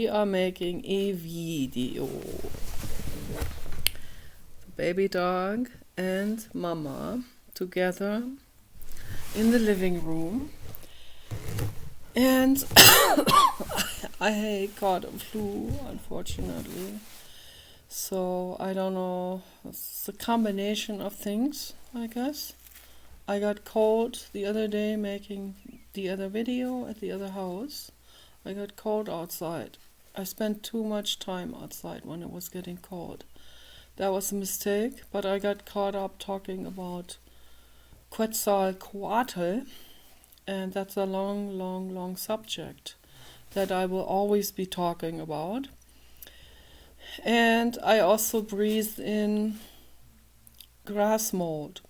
We are making a video. Baby dog and mama together in the living room. And I caught a flu, unfortunately. So I don't know. It's a combination of things, I guess. I got cold the other day making the other video at the other house. I got cold outside. I spent too much time outside when it was getting cold. That was a mistake, but I got caught up talking about Quetzalcoatl, and that's a long subject that I will always be talking about. And I also breathed in grass mold.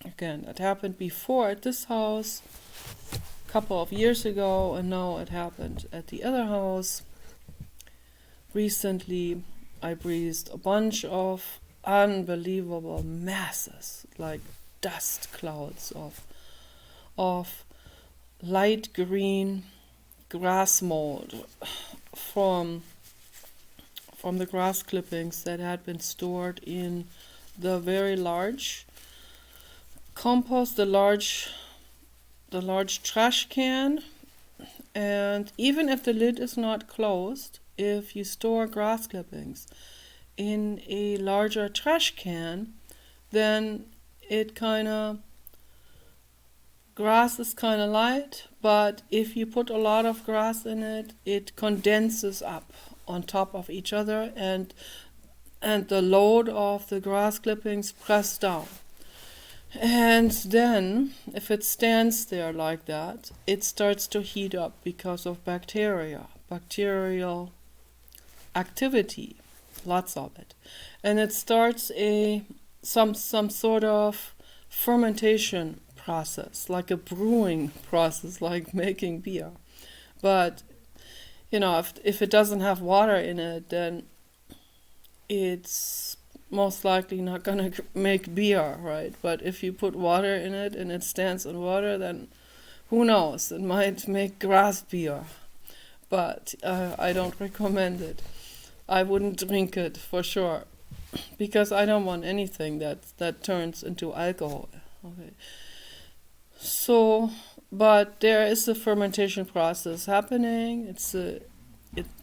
Again, it happened before at this house, a couple of years ago, and now it happened at the other house. Recently, I breathed a bunch of unbelievable masses, like dust clouds of light green grass mold from the grass clippings that had been stored in the very large compost, the large trash can. And even if the lid is not closed, if you store grass clippings in a larger trash can, then grass is kind of light, but if you put a lot of grass in it, it condenses up on top of each other, and the load of the grass clippings press down. And then, if it stands there like that, it starts to heat up because of bacterial activity, lots of it. And it starts some sort of fermentation process, like a brewing process, like making beer. But, if it doesn't have water in it, then it's most likely not gonna make beer, right? But if you put water in it and it stands in water, then who knows? It might make grass beer. But I don't recommend it. I wouldn't drink it for sure, because I don't want anything that turns into alcohol. Okay. So, but there is a fermentation process happening.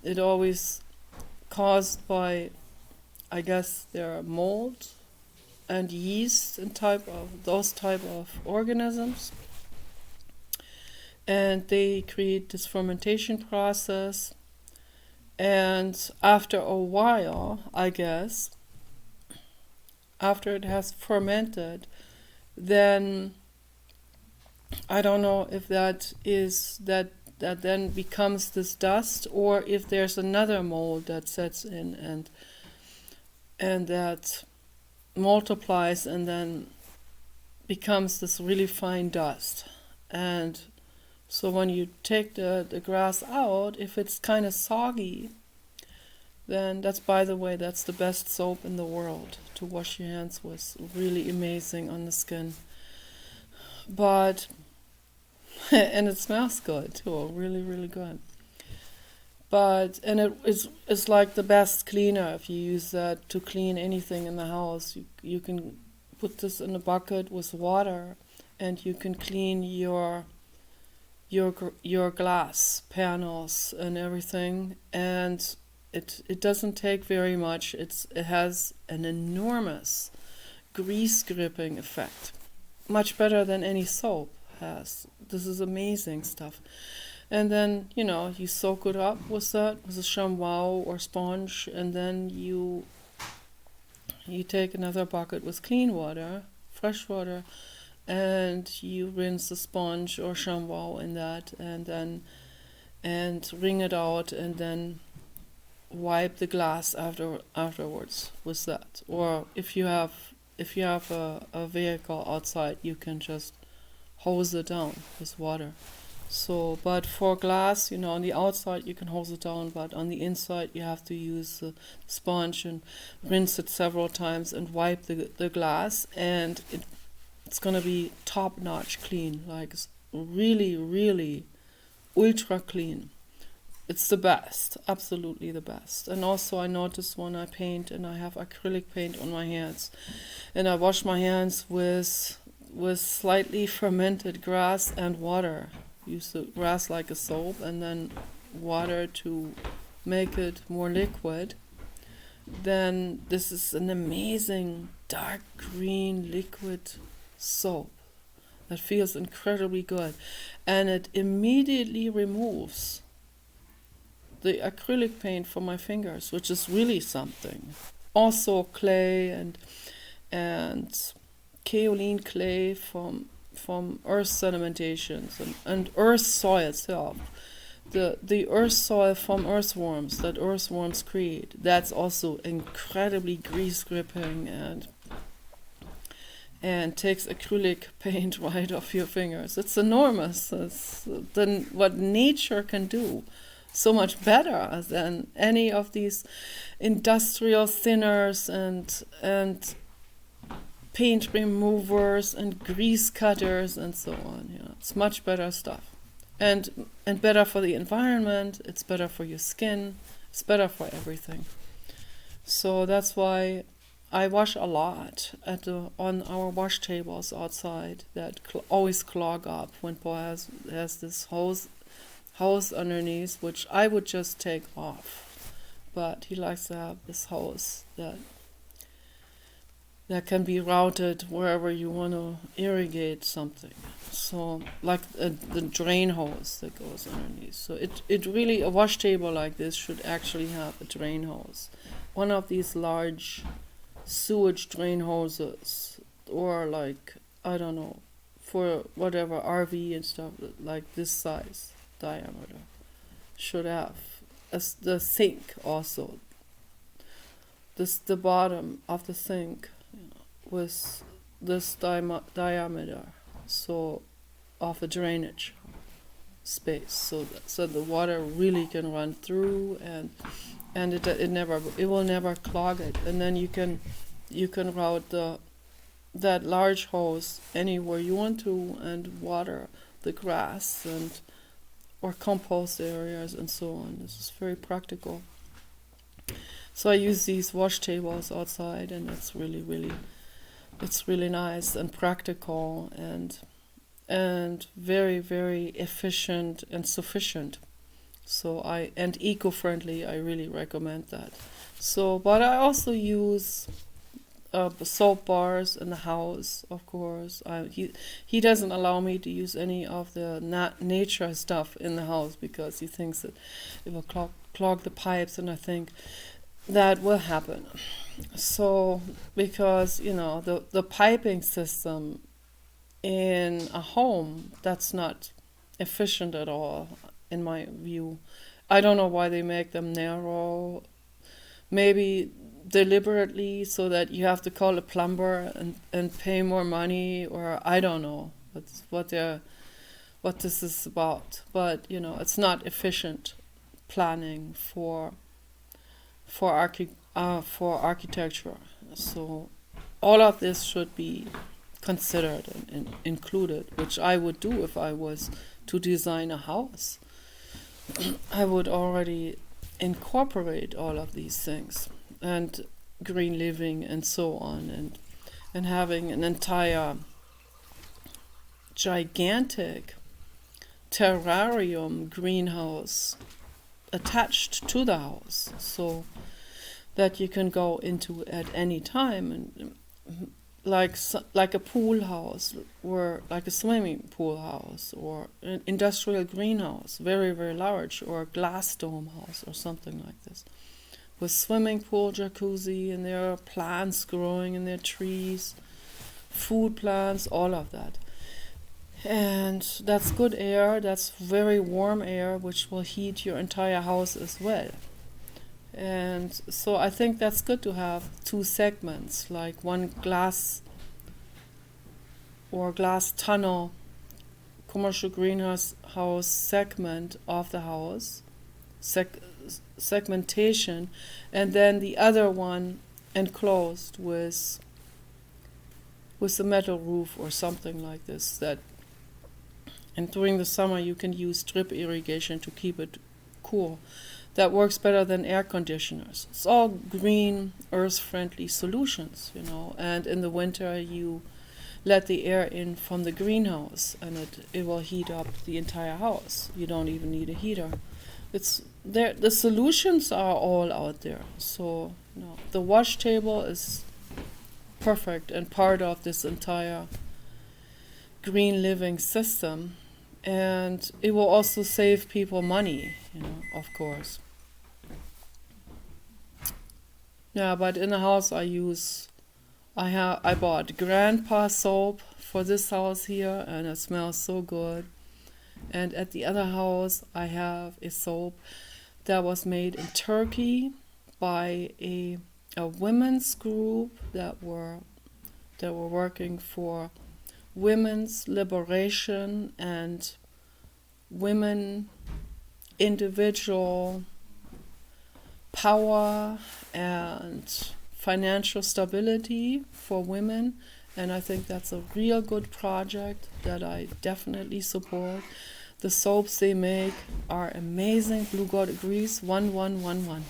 It always caused by, I guess, there are mold and yeast and those type of organisms, and they create this fermentation process. And after a while, I guess, after it has fermented, then I don't know if that then becomes this dust, or if there's another mold that sets in and that multiplies and then becomes this really fine dust. And so when you take the grass out, if it's kind of soggy, then by the way, that's the best soap in the world to wash your hands with. Really amazing on the skin. But, and it smells good too, really, really good. But, and it's like the best cleaner if you use that to clean anything in the house. You can put this in a bucket with water, and you can clean your glass panels and everything, and it doesn't take very much. It has an enormous grease gripping effect, much better than any soap has. This is amazing stuff. And then you soak it up with a ShamWow or sponge, and then you take another bucket with clean water, fresh water, and you rinse the sponge or ShamWow in that, and wring it out, and then wipe the glass afterwards with that. Or if you have a vehicle outside, you can just hose it down with water. So, but for glass, on the outside you can hose it down, but on the inside you have to use the sponge and rinse it several times and wipe the glass, and it's gonna be top-notch clean, like really, really ultra clean. it's the best, absolutely the best. And also I notice when I paint and I have acrylic paint on my hands and I wash my hands with slightly fermented grass and water. Use the grass like a soap and then water to make it more liquid. Then this is an amazing dark green liquid soap that feels incredibly good. And it immediately removes the acrylic paint from my fingers, which is really something. Also clay and kaolin clay from earth sedimentations and earth soil itself. The earth soil from earthworms that earthworms create, that's also incredibly grease gripping and takes acrylic paint right off your fingers. It's enormous. It's than what nature can do. So much better than any of these industrial thinners and paint removers and grease cutters and so on. You know, it's much better stuff. And better for the environment, it's better for your skin, it's better for everything. So that's why I wash a lot on our wash tables outside that always clog up when Paul has this hose underneath, which I would just take off. But he likes to have this hose that can be routed wherever you want to irrigate something. So like the drain hose that goes underneath. So it really, a wash table like this should actually have a drain hose. One of these large sewage drain hoses, or like, I don't know, for whatever RV and stuff, like this size diameter, should have. As the sink also. The bottom of the sink with this diameter, so of a drainage space, so the water really can run through and it will never clog it. And then you can route that large hose anywhere you want to and water the grass or compost areas and so on. This is very practical. So I use these wash tables outside, and it's really nice and practical and very, very efficient and sufficient. So and eco-friendly. I really recommend that. So, but I also use soap bars in the house, of course. He doesn't allow me to use any of the nature stuff in the house because he thinks that it will clog the pipes, and I think that will happen. So, because, the piping system in a home, that's not efficient at all, in my view. I don't know why they make them narrow. Maybe deliberately so that you have to call a plumber and pay more money, or I don't know. That's what this is about. But, it's not efficient planning for architecture. So all of this should be considered and included, which I would do if I was to design a house. I would already incorporate all of these things, and green living and so on, and having an entire gigantic terrarium greenhouse attached to the house, so that you can go into at any time, and like a pool house, or like a swimming pool house, or an industrial greenhouse, very, very large, or a glass dome house or something like this, with swimming pool, jacuzzi, and there are plants growing in there, trees, food plants, all of that. And that's good air, that's very warm air, which will heat your entire house as well. And so I think that's good to have two segments, like one glass tunnel commercial greenhouse segment of the house, segmentation, and then the other one enclosed with a metal roof or something like this. And during the summer you can use drip irrigation to keep it cool. That works better than air conditioners. It's all green, earth-friendly solutions, you know. And in the winter, you let the air in from the greenhouse, and it will heat up the entire house. You don't even need a heater. It's there. The solutions are all out there. So, you know, the wash table is perfect and part of this entire green living system, and it will also save people money, you know, of course. Yeah, but in the house I bought grandpa soap for this house here, and it smells so good. And at the other house I have a soap that was made in Turkey by a women's group that were working for women's liberation and women individual power and financial stability for women. And I think that's a real good project that I definitely support. The soaps they make are amazing. Blue God agrees. 1111.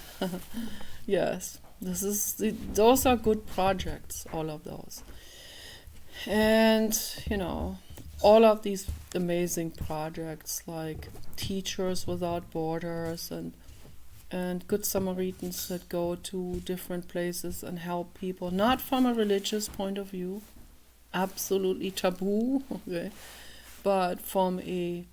Yes, those are good projects, all of those. And, you know, all of these amazing projects like Teachers Without Borders and Good Samaritans that go to different places and help people, not from a religious point of view, absolutely taboo, okay, but from a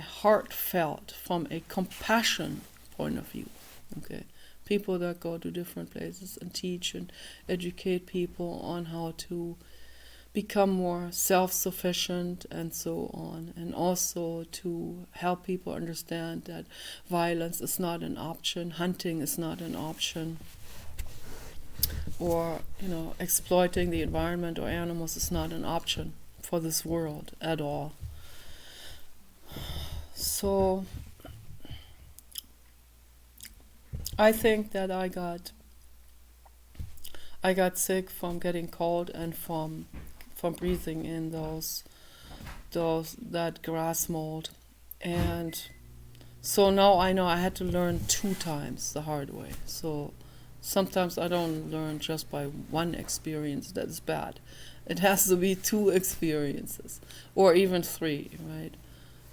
heartfelt, from a compassion point of view, okay. People that go to different places and teach and educate people on how to become more self-sufficient and so on, and also to help people understand that violence is not an option, hunting is not an option, or, you know, exploiting the environment or animals is not an option for this world at all. So I think that I got sick from getting cold and from breathing in that grass mold, and so now I know I had to learn 2 times the hard way. So sometimes I don't learn just by one experience that is bad. It has to be 2 experiences, or even 3, right?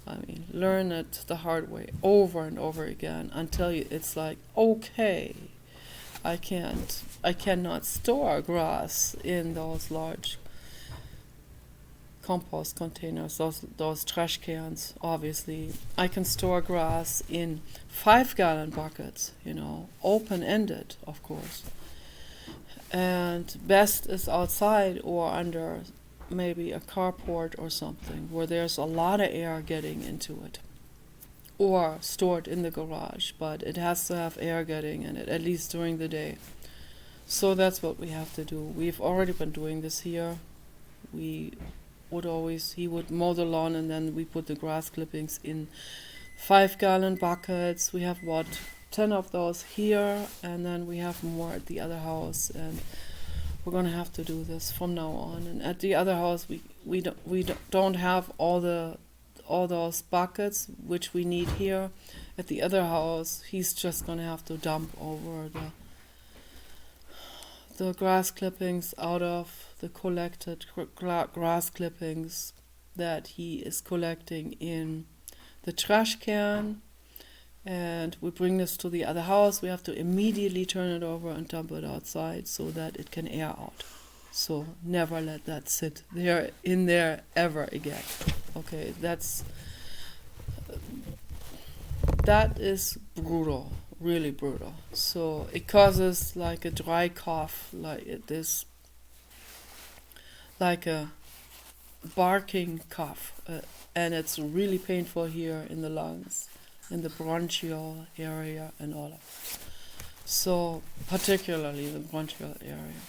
I mean, learn it the hard way over and over again until it's like, okay, I cannot store grass in those large compost containers, those trash cans. Obviously, I can store grass in 5-gallon buckets, you know, open-ended, of course. And best is outside or under maybe a carport or something where there's a lot of air getting into it, or stored in the garage, but it has to have air getting in it, at least during the day. So that's what we have to do. We've already been doing this here. He would mow the lawn, and then we put the grass clippings in 5-gallon buckets. We have 10 of those here, and then we have more at the other house, and we're going to have to do this from now on. And at the other house, we don't have all those buckets which we need here. At the other house, he's just going to have to dump over the grass clippings out of the collected grass clippings that he is collecting in the trash can. And we bring this to the other house. We have to immediately turn it over and dump it outside so that it can air out. So never let that sit in there ever again. Okay, that is brutal, really brutal. So it causes like a dry cough, like this, like a barking cough, and it's really painful here in the lungs, in the bronchial area and all of it. So particularly the bronchial area.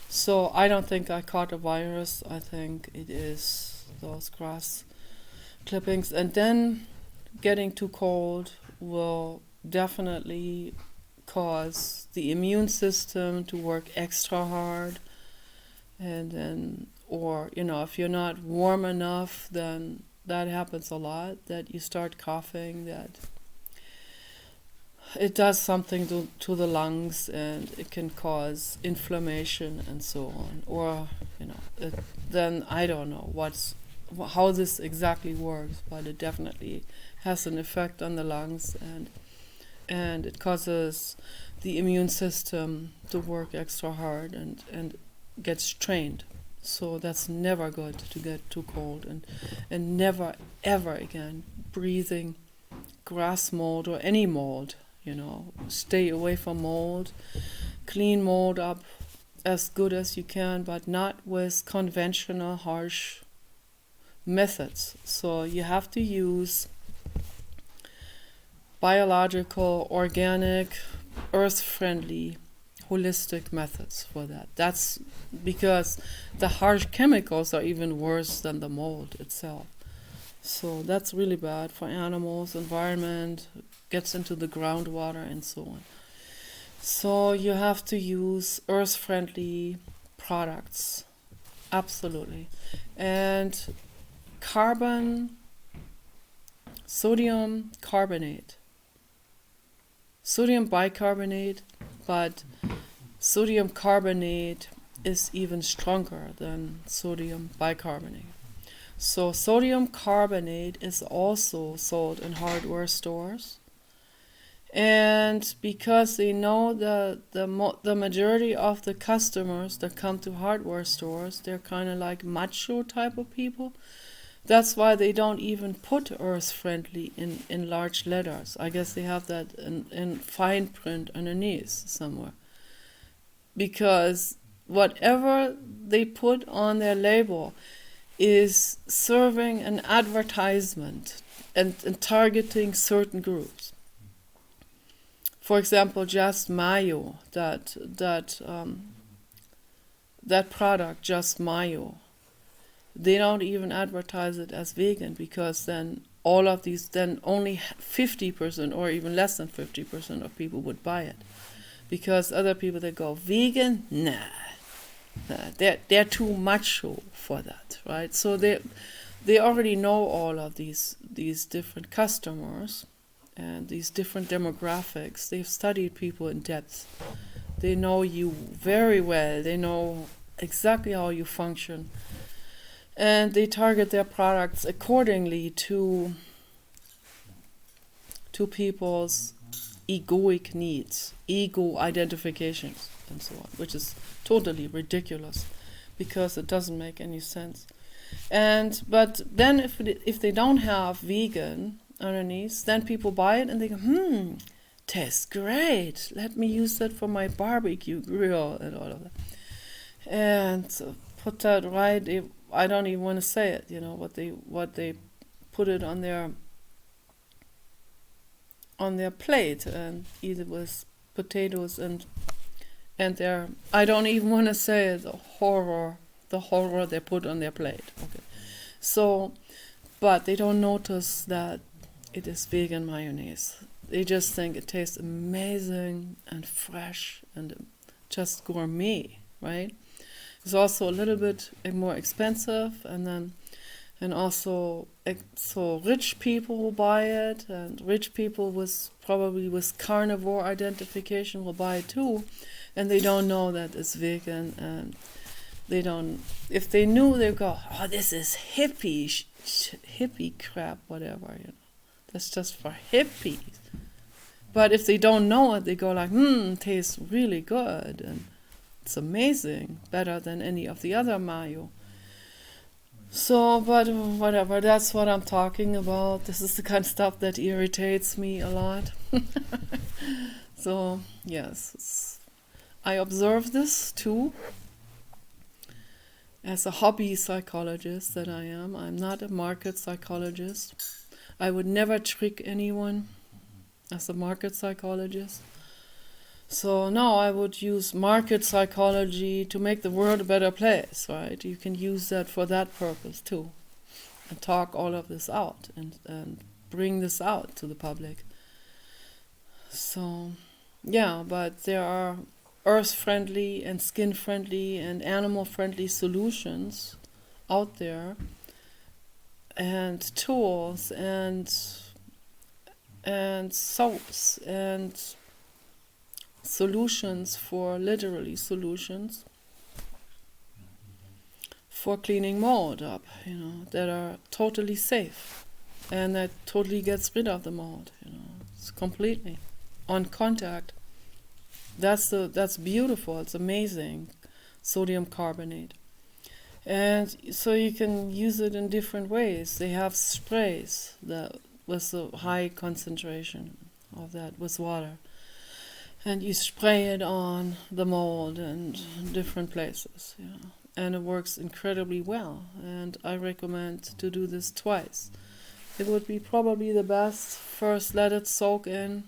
So I don't think I caught a virus. I think it is those grass clippings. And then getting too cold will definitely cause the immune system to work extra hard. And then, or, you know, if you're not warm enough, then that happens a lot, that you start coughing, that it does something to the lungs, and it can cause inflammation and so on. Or, then I don't know how this exactly works, but it definitely has an effect on the lungs, and it causes the immune system to work extra hard and gets strained. So that's never good to get too cold, and never ever again breathing grass mold or any mold. Stay away from mold. Clean mold up as good as you can, but not with conventional harsh methods. So you have to use biological, organic, earth-friendly, holistic methods for that. That's because the harsh chemicals are even worse than the mold itself. So that's really bad for animals, environment, gets into the groundwater and so on. So you have to use earth-friendly products, absolutely. And sodium carbonate, sodium bicarbonate, but sodium carbonate is even stronger than sodium bicarbonate. So sodium carbonate is also sold in hardware stores. And because they know the majority of the customers that come to hardware stores, they're kind of like macho type of people. That's why they don't even put earth-friendly in large letters. I guess they have that in fine print underneath somewhere. Because whatever they put on their label is serving an advertisement and targeting certain groups. For example, Just Mayo, that product, Just Mayo, they don't even advertise it as vegan, because then only 50% or even less than 50% of people would buy it. Because other people that go vegan, nah, they're too macho for that, right? So they already know all of these different customers and these different demographics. They've studied people in depth. They know you very well. They know exactly how you function. And they target their products accordingly to people's egoic needs, ego identifications, and so on, which is totally ridiculous because it doesn't make any sense. But then if they don't have vegan underneath, then people buy it and they go, tastes great. Let me use that for my barbecue grill and all of that. And so put that right. I don't even want to say it. What they put it on their plate and eat it with potatoes and their, I don't even want to say it, the horror they put on their plate. Okay, so, but they don't notice that it is vegan mayonnaise. They just think it tastes amazing and fresh and just gourmet, right? It's also a little bit more expensive, and also so rich people will buy it, and rich people probably with carnivore identification will buy it too, and they don't know that it's vegan, and they don't. If they knew, they go, "Oh, this is hippie crap, whatever." That's just for hippies. But if they don't know it, they go like, tastes really good, and it's amazing, better than any of the other mayo. So, but whatever, that's what I'm talking about. This is the kind of stuff that irritates me a lot. So, yes, I observe this too. As a hobby psychologist that I am, I'm not a market psychologist. I would never trick anyone as a market psychologist. So no, I would use market psychology to make the world a better place, right? You can use that for that purpose too, and talk all of this out and bring this out to the public. So, yeah, but there are earth-friendly and skin-friendly and animal-friendly solutions out there, and tools, and and soaps and solutions for literally solutions for cleaning mold up, that are totally safe and that totally gets rid of the mold, it's completely on contact. That's beautiful. It's amazing, sodium carbonate. And so you can use it in different ways. They have sprays that with a high concentration of that with water, and you spray it on the mold and different places. And it works incredibly well. And I recommend to do this twice. It would be probably the best. First, let it soak in,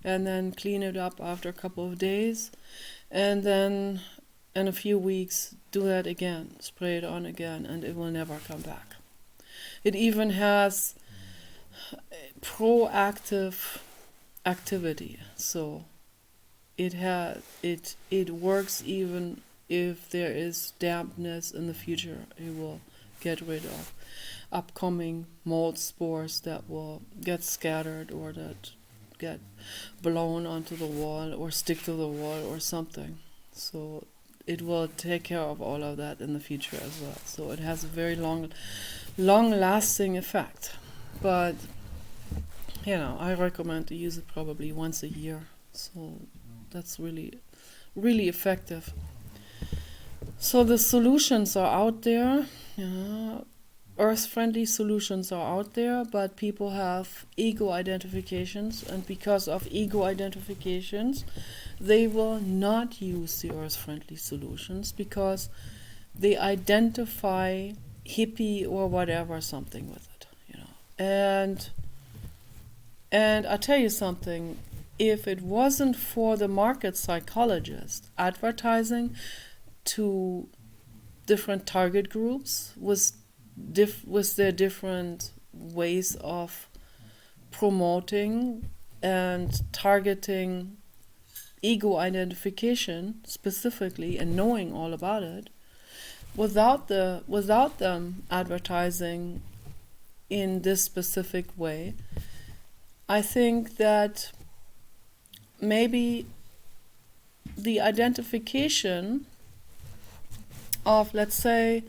and then clean it up after a couple of days, and then in a few weeks do that again, spray it on again, and it will never come back. It even has proactive activity, so it works even if there is dampness in the future. It will get rid of upcoming mold spores that will get scattered or that get blown onto the wall or stick to the wall or something. So it will take care of all of that in the future as well. So it has a very long-lasting effect. But I recommend to use it probably once a year. So that's really, really effective. So the solutions are out there. Earth-friendly solutions are out there, but people have ego identifications, and because of ego identifications, they will not use the earth-friendly solutions because they identify hippie or whatever something with it, And I tell you something, if it wasn't for the market psychologist advertising to different target groups with their different ways of promoting and targeting ego identification specifically and knowing all about it, without them advertising in this specific way, I think that maybe the identification of, let's say,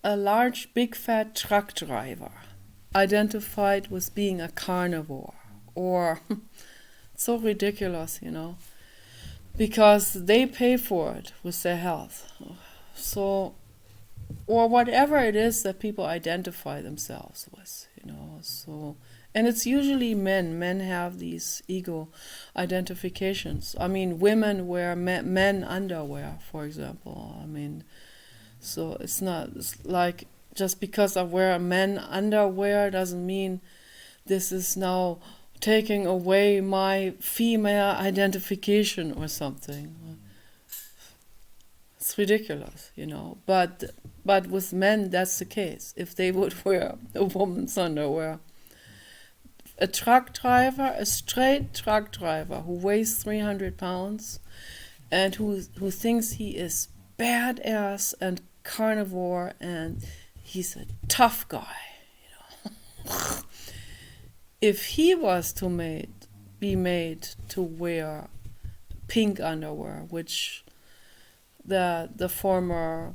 a large, big, fat truck driver identified with being a carnivore, or so ridiculous, because they pay for it with their health. So, or whatever it is that people identify themselves with, So, and it's usually men. Men have these ego identifications. I mean, women wear men underwear, for example. So it's like just because I wear men underwear doesn't mean this is now taking away my female identification or something. It's ridiculous, But with men, that's the case. If they would wear a woman's underwear. A straight truck driver who weighs 300 pounds and who thinks he is badass and carnivore and he's a tough guy, If he was to be made to wear pink underwear, which the former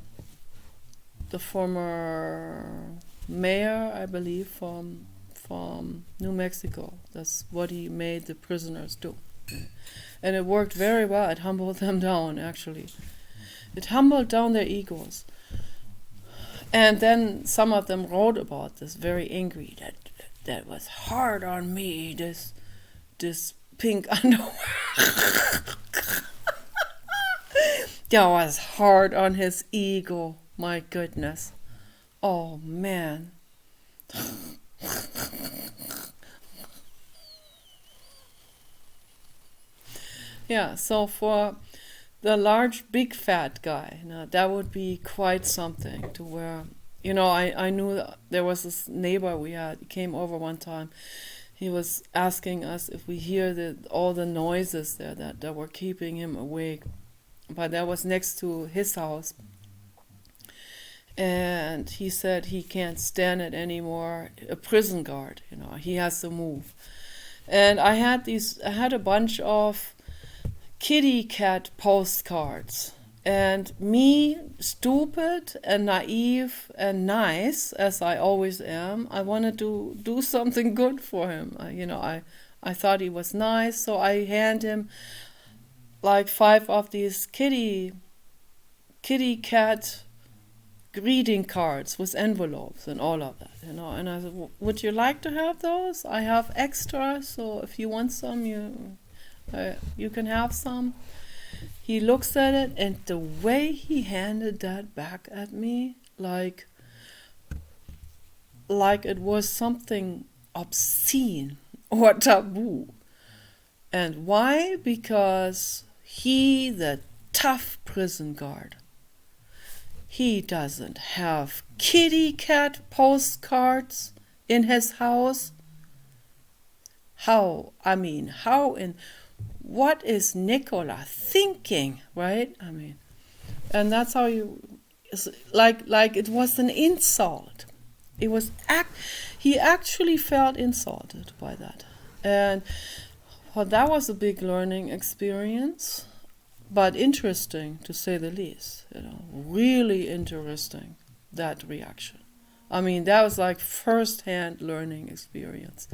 mayor, I believe, from New Mexico, that's what he made the prisoners do. And it worked very well. It humbled them down, actually. It humbled down their egos. And then some of them wrote about this, very angry, that was hard on me, this pink underwear. That was hard on his ego, my goodness. Oh, man. Yeah, so for the large, big, fat guy, that would be quite something to wear. I knew there was this neighbor we had. He came over one time. He was asking us if we hear all the noises there that were keeping him awake. But that was next to his house. and he said he can't stand it anymore. A prison guard, he has to move. And I had a bunch of kitty cat postcards. And me, stupid and naive and nice as I always am, I wanted to do something good for him. I thought he was nice, so I hand him like 5 of these kitty cat greeting cards with envelopes and all of that, And I said, would you like to have those? I have extra, so if you want some, you can have some. He looks at it, and the way he handed that back at me, like it was something obscene or taboo. And why? Because he, the tough prison guard, he doesn't have kitty cat postcards in his house. What is Nicola thinking, right? And that's how like it was an insult. He actually felt insulted by that. And that was a big learning experience, but interesting to say the least, really interesting, that reaction. That was like first-hand learning experience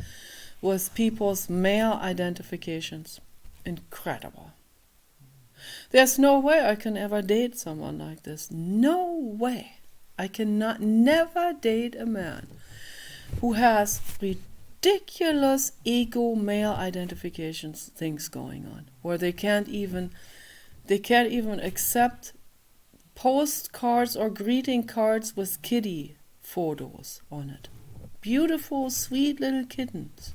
with people's male identifications. Incredible. There's no way I can ever date someone like this. No way. I cannot never date a man who has ridiculous ego male identifications things going on, where they can't even accept postcards or greeting cards with kitty photos on it. Beautiful, sweet little kittens.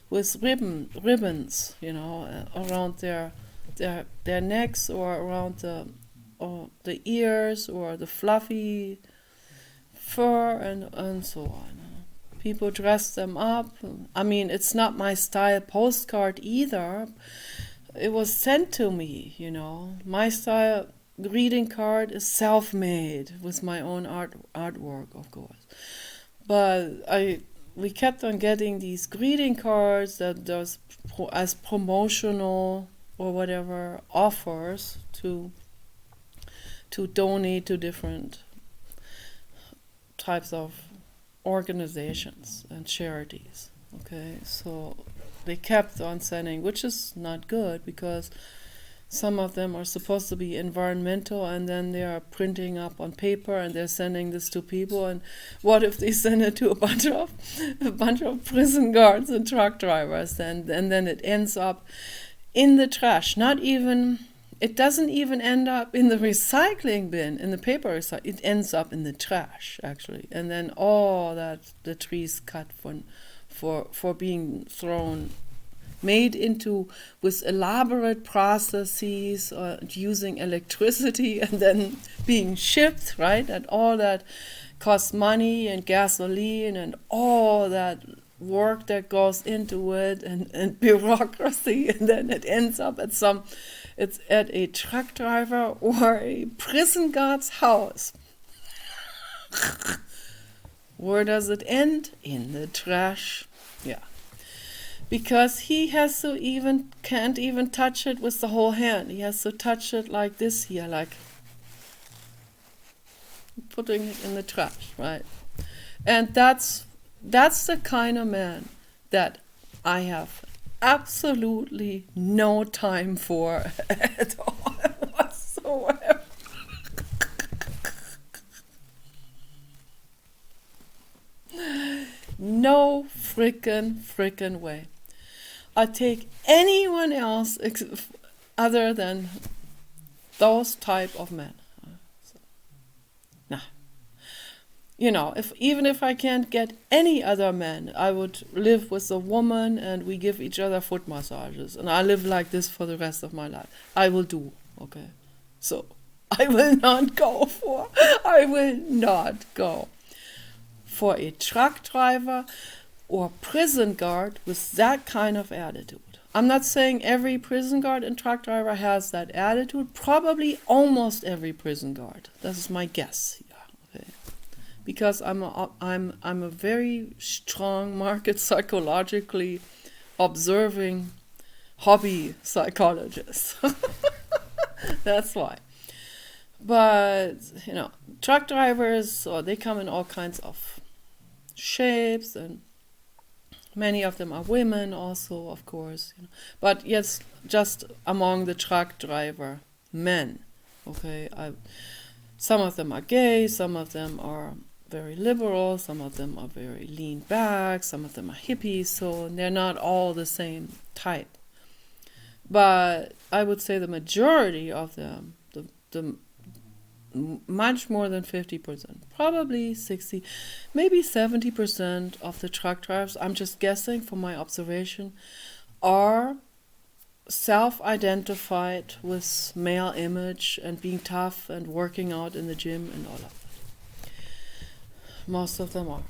With ribbons, around their necks or around the ears or the fluffy fur and so on. People dress them up. It's not my style postcard either. It was sent to me, My style greeting card is self-made with my own artwork, of course. But we kept on getting these greeting cards that does as promotional or whatever offers to donate to different types of organizations and charities. Okay, so they kept on sending, which is not good because some of them are supposed to be environmental, and then they are printing up on paper and they're sending this to people. And what if they send it to a bunch of prison guards and truck drivers? And then it ends up in the trash. It doesn't even end up in the recycling bin, in the paper recycling. It ends up in the trash, actually. And then all that the trees cut for being thrown, made into with elaborate processes using electricity and then being shipped, right? And all that costs money and gasoline and all that work that goes into it and bureaucracy, and then it ends up it's at a truck driver or a prison guard's house. Where does it end? In the trash. Yeah. Because he can't even touch it with the whole hand. He has to touch it like this here, like putting it in the trash, right? And that's the kind of man that I have absolutely no time for at all whatsoever. No frickin' way. I take anyone else other than those type of men. Nah. Even if I can't get any other man, I would live with a woman and we give each other foot massages. And I live like this for the rest of my life. I will do, okay? So, I will not go for a truck driver or prison guard with that kind of attitude. I'm not saying every prison guard and truck driver has that attitude. Probably almost every prison guard. This is my guess. Yeah, okay. Because I'm a very strong market psychologically observing hobby psychologist. That's why. But truck drivers, they come in all kinds of shapes, and many of them are women also, of course. But yes, just among the truck driver men. Okay, some of them are gay, some of them are very liberal, some of them are very lean back, some of them are hippies, so they're not all the same type. But I would say the majority of them, the much more than 50%, probably 60, maybe 70% of the truck drivers, I'm just guessing from my observation, are self-identified with male image and being tough and working out in the gym and all of that. Most of them are.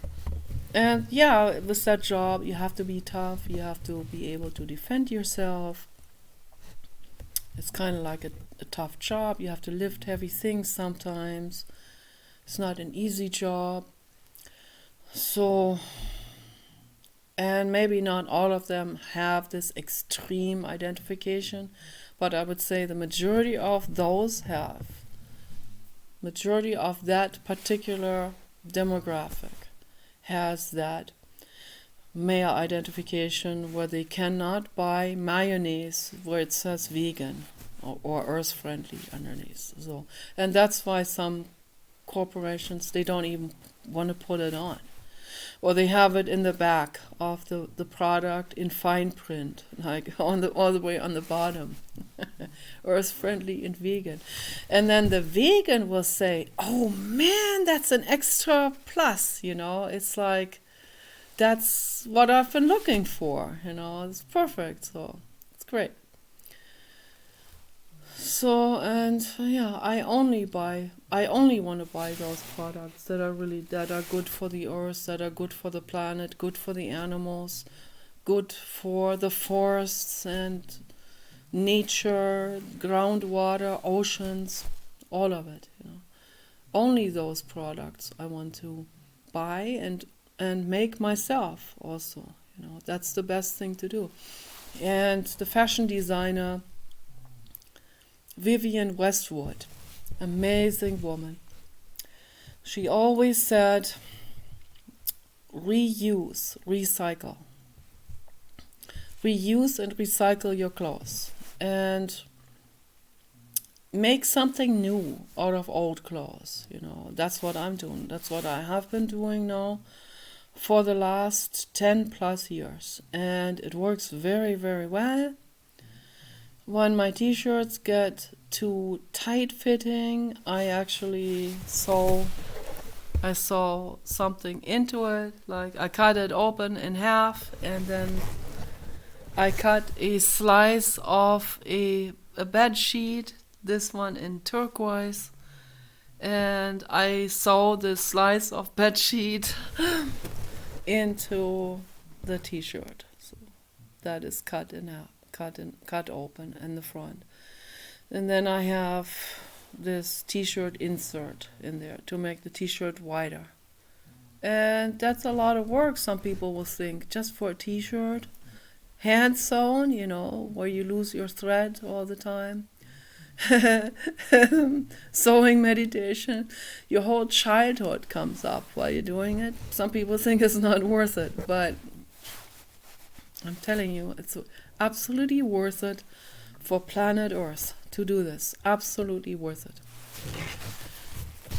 And yeah, with that job, you have to be tough, you have to be able to defend yourself. It's kind of like a tough job. You have to lift heavy things sometimes. It's not an easy job. So, and maybe not all of them have this extreme identification, but I would say the majority of those have. Majority of that particular demographic has that male identification where they cannot buy mayonnaise where it says vegan or earth friendly underneath. So, and that's why some corporations, they don't even want to put it on, or they have it in the back of the product in fine print, like all the way on the bottom. Earth friendly and vegan. And then the vegan will say, oh man, that's an extra plus, it's like, that's what I've been looking for, it's perfect, so it's great. So, and yeah, I only want to buy those products that are good for the earth, that are good for the planet, good for the animals, good for the forests and nature, groundwater, oceans, all of it, Only those products I want to buy and make myself also, that's the best thing to do. And the fashion designer Vivienne Westwood, amazing woman, she always said, reuse, recycle. Reuse and recycle your clothes and make something new out of old clothes. That's what I'm doing. That's what I have been doing now for the last 10 plus years, and it works very, very well. When my t-shirts get too tight fitting, I saw something into it, like I cut it open in half, and then I cut a slice of a bed sheet, this one in turquoise, and I sew the slice of bed sheet into the t-shirt. So that is cut in half, cut open in the front. And then I have this t-shirt insert in there to make the t-shirt wider. And that's a lot of work, some people will think, just for a t-shirt. Hand sewn, where you lose your thread all the time. Sewing meditation, your whole childhood comes up while you're doing it. Some people think it's not worth it, but I'm telling you, it's absolutely worth it for planet Earth to do this. Absolutely worth it.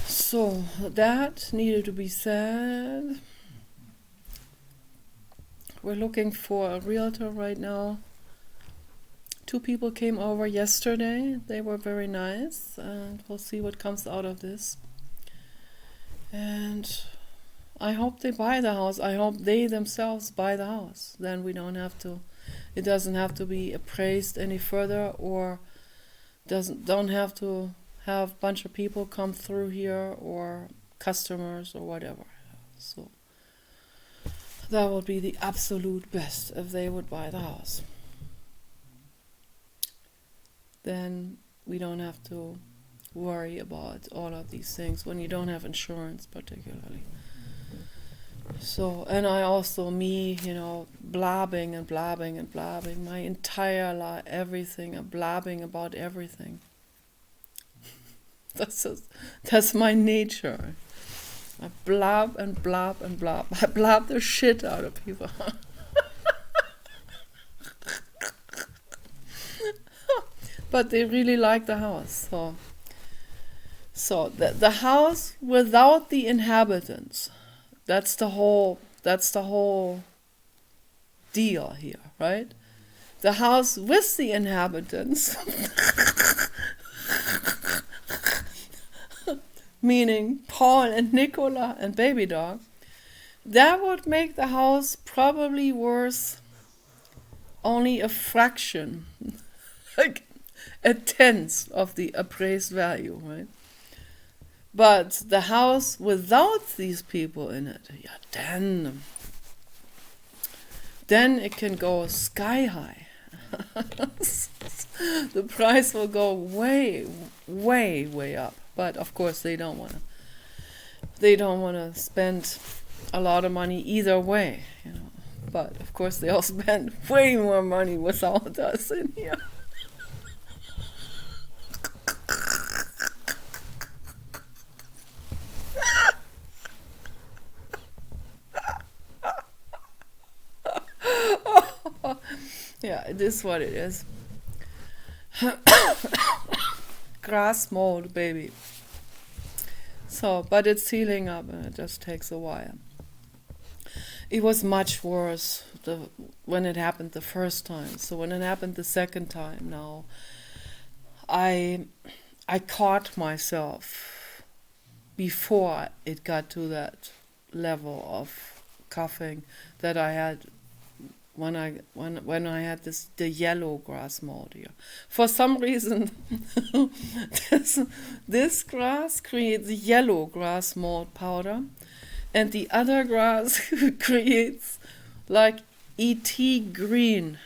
So that needed to be said. We're looking for a realtor right now. 2 people came over yesterday. They were very nice, and we'll see what comes out of this. And I hope they buy the house. I hope they themselves buy the house. Then we don't have to, it doesn't have to be appraised any further, or don't have to have a bunch of people come through here, or customers, or whatever. So that would be the absolute best if they would buy the house. then we don't have to worry about all of these things when you don't have insurance, particularly. So, and I also, blabbing and blabbing and blabbing my entire life, everything, and blabbing about everything. That's my nature. I blab and blab and blab. I blab the shit out of people. But they really like the house. So the house without the inhabitants. That's the whole deal here, right? The house with the inhabitants, meaning Paul and Nicola and Baby Dog, that would make the house probably worth only a fraction, like a tenth of the appraised value, right? But the house without these people in it, then it can go sky high. The price will go way, way, way up. But of course they don't want to. They don't want to spend a lot of money either way, But of course they'll spend way more money without us in here. Yeah, it is what it is. Grass mold, baby. So, but it's healing up and it just takes a while. It was much worse when it happened the first time. So when it happened the second time now, I caught myself before it got to that level of coughing that I had when I had the yellow grass mold here. For some reason, this grass creates yellow grass mold powder, and the other grass creates like ET green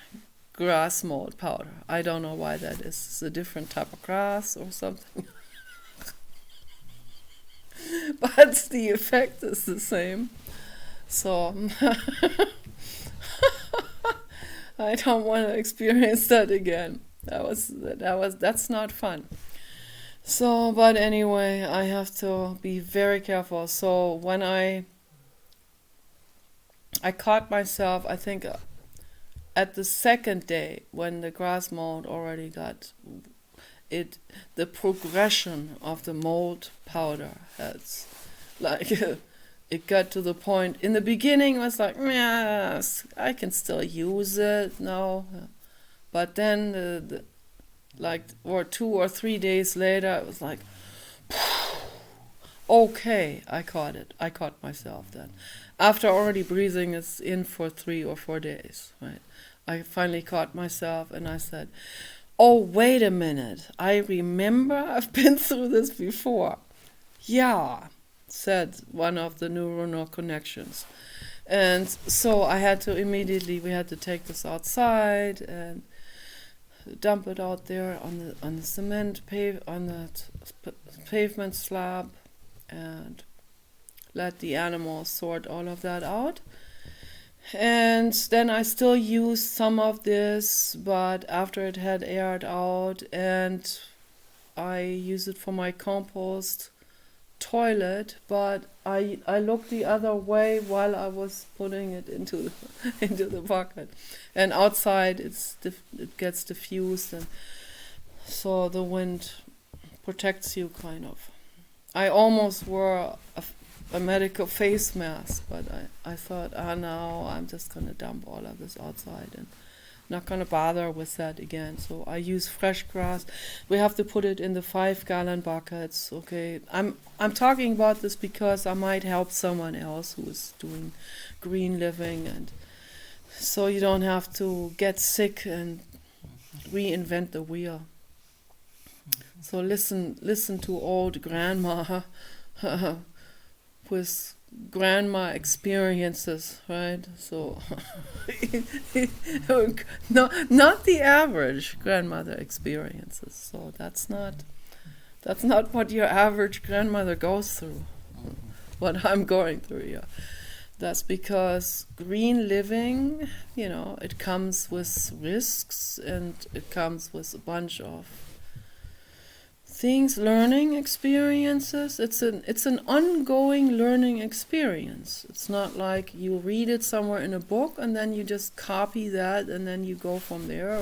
grass mold powder. I don't know why that is. It's a different type of grass or something. But the effect is the same. So I don't want to experience that again. That's not fun. So, but anyway, I have to be very careful. So when I caught myself, I think at the second day when the grass mold already got it, the progression of the mold powder has like it got to the point. In the beginning, it was like, yes, I can still use it. No, but then or 2 or 3 days later, it was like, okay, I caught it. I caught myself then. After already breathing it in for 3 or 4 days, right? I finally caught myself and I said, oh, wait a minute. I remember I've been through this before. Yeah, said one of the neuronal connections. And so we had to take this outside and dump it out there on the cement on the pavement slab and let the animals sort all of that out. And then I still used some of this, but after it had aired out, and I use it for my compost toilet, but I looked the other way while I was putting it into the bucket, and outside it gets diffused, and so the wind protects you kind of. I almost wore a medical face mask, but I thought, no, I'm just gonna dump all of this outside and not gonna bother with that again. So I use fresh grass. We have to put it in the 5-gallon buckets. Okay, I'm talking about this because I might help someone else who is doing green living, and so you don't have to get sick and reinvent the wheel. So listen to old grandma with grandma experiences, right? So, no, not the average grandmother experiences. So that's not what your average grandmother goes through. What I'm going through, yeah. That's because green living, it comes with risks and it comes with a bunch of things, learning experiences. It's an ongoing learning experience. It's not like you read it somewhere in a book and then you just copy that and then you go from there,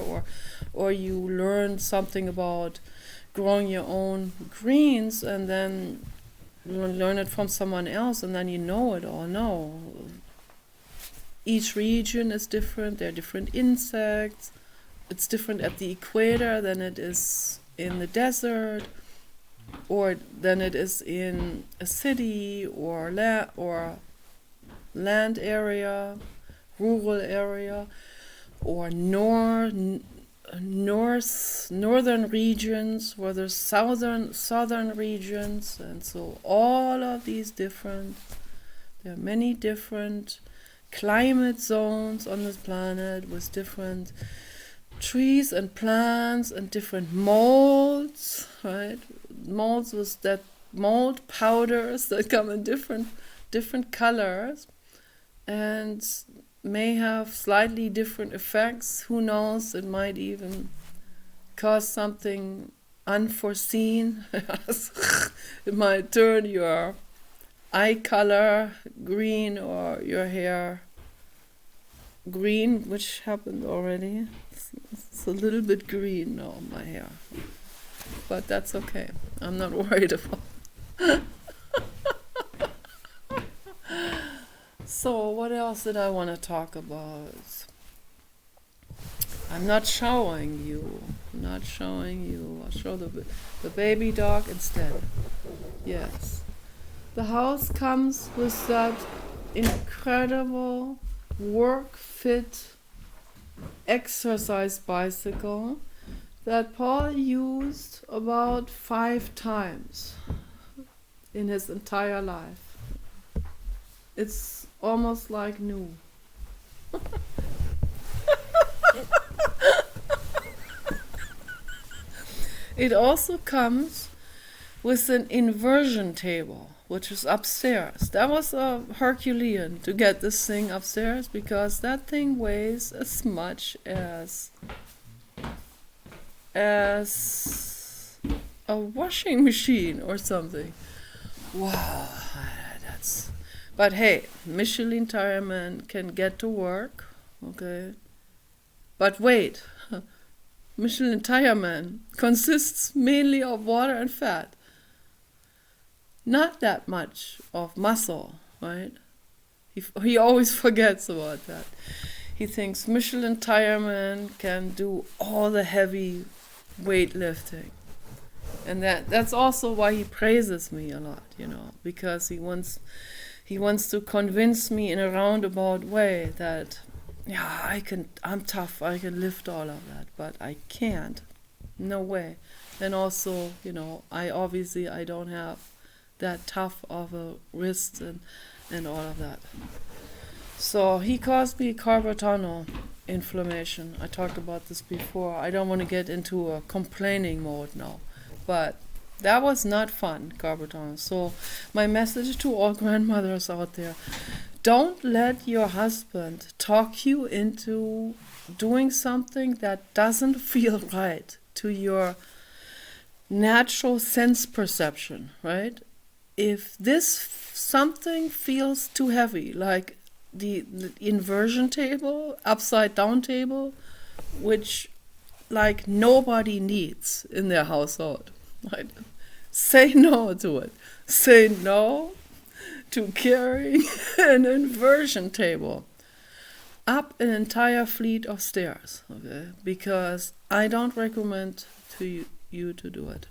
or you learn something about growing your own greens and then learn it from someone else and then you know it all. No. Each region is different. There are different insects. It's different at the equator than it is in the desert, or than it is in a city or land area, rural area, or northern regions, where there's southern regions, and so all of these different. There are many different climate zones on this planet with different trees and plants and different molds, right? Molds with that mold powders that come in different colors and may have slightly different effects. Who knows? It might even cause something unforeseen. It might turn your eye color green or your hair green, which happened already. It's a little bit green now, my hair. But that's okay. I'm not worried about it. So what else did I want to talk about? I'm not showing you. I'll show the baby dog instead. Yes. The house comes with that incredible work-fit exercise bicycle that Paul used about 5 times in his entire life. It's almost like new. It also comes with an inversion table, which is upstairs. That was a Herculean to get this thing upstairs, because that thing weighs as much as a washing machine or something. Wow, but hey, Michelin Tireman can get to work, okay? But wait, Michelin Tireman consists mainly of water and fat. Not that much of muscle, right? He always forgets about that. He thinks Michelin Tireman can do all the heavy weightlifting. And that's also why he praises me a lot, because he wants to convince me in a roundabout way that, yeah, I'm tough, I can lift all of that, but I can't. No way. And also, I don't have that tough of a wrist and all of that. So he caused me carpal tunnel inflammation. I talked about this before. I don't want to get into a complaining mode now, but that was not fun, carpal tunnel. So my message to all grandmothers out there: don't let your husband talk you into doing something that doesn't feel right to your natural sense perception, right? If this something feels too heavy, like the inversion table, upside down table, which like nobody needs in their household, right? Say no to it. Say no to carrying an inversion table up an entire fleet of stairs, okay? Because I don't recommend to you to do it.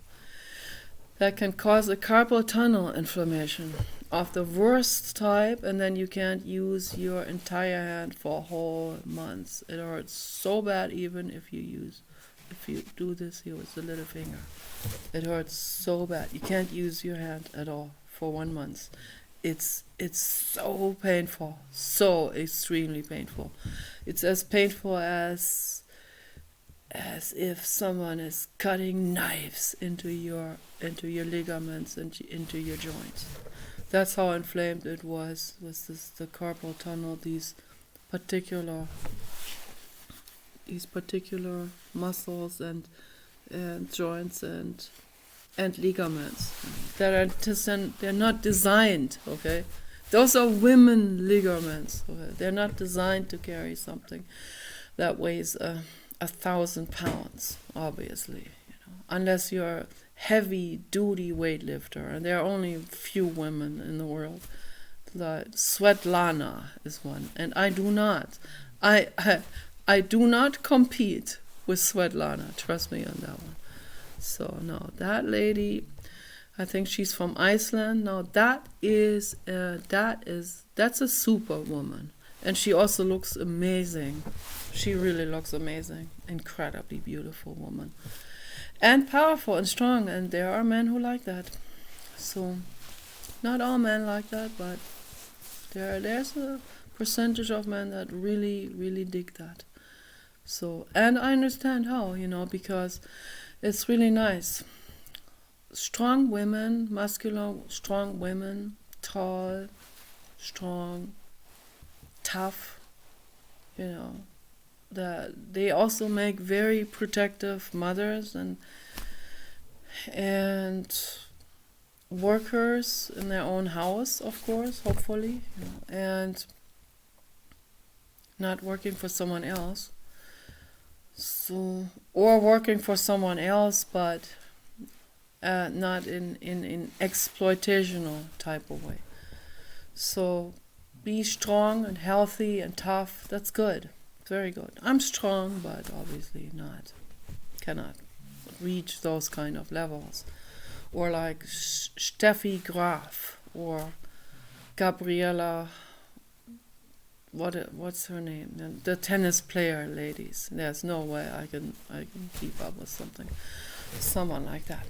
That can cause a carpal tunnel inflammation of the worst type, and then you can't use your entire hand for whole months. It hurts so bad, even if you do this here with the little finger. It hurts so bad. You can't use your hand at all for 1 month. it's so painful, so extremely painful. It's as painful as if someone is cutting knives into your ligaments and into your joints. That's how inflamed it was the carpal tunnel, particular these particular muscles and joints and ligaments that they're not designed, okay? Those are women ligaments, okay? They're not designed to carry something that weighs 1,000 pounds, obviously, unless you're a heavy-duty weightlifter, and there are only a few women in the world. Like Svetlana is one, and I do not compete with Svetlana. Trust me on that one. So no, that lady, I think she's from Iceland. Now that's a superwoman, and she also looks amazing. She really looks amazing, incredibly beautiful woman, and powerful and strong. And there are men who like that. So not all men like that, but there's a percentage of men that really, really dig that. So, and I understand how, because it's really nice. Strong women, muscular, strong women, tall, strong, tough, that they also make very protective mothers and workers in their own house, of course, hopefully, and not working for someone else. So, or working for someone else, but not in exploitational type of way. So be strong and healthy and tough. That's good. Very good. I'm strong, but obviously cannot reach those kind of levels. Or like Steffi Graf or Gabriela, what's her name? The tennis player ladies. There's no way I can keep up with someone like that.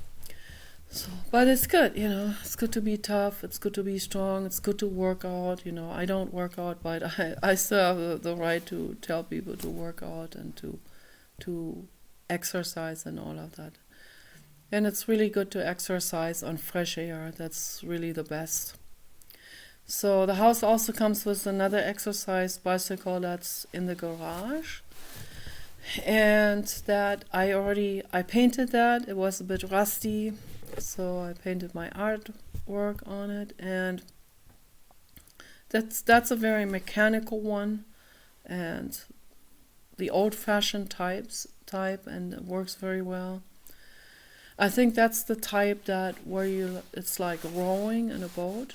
So, but it's good, It's good to be tough. It's good to be strong. It's good to work out. I don't work out, but I still have the right to tell people to work out and to exercise and all of that. And it's really good to exercise on fresh air. That's really the best. So the house also comes with another exercise bicycle that's in the garage. And that I painted that. It was a bit rusty. So I painted my artwork on it. And that's a very mechanical one. And the old-fashioned type, and it works very well. I think that's the type it's like rowing in a boat.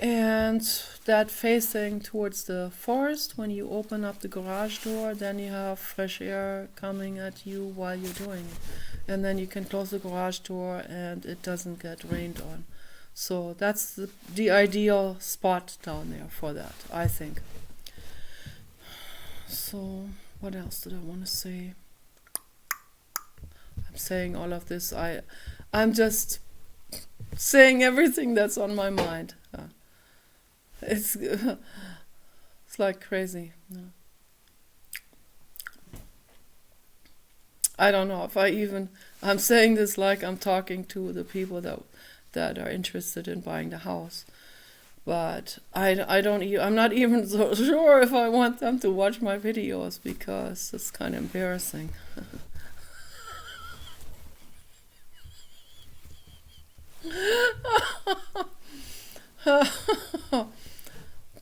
And that facing towards the forest, when you open up the garage door, then you have fresh air coming at you while you're doing it. And then you can close the garage door and it doesn't get rained on. So that's the ideal spot down there for that, I think. So what else did I want to say? I'm saying all of this. I'm just saying everything that's on my mind. It's like crazy. No. I don't know if I'm saying this like I'm talking to the people that are interested in buying the house. But I'm not even so sure if I want them to watch my videos because it's kind of embarrassing.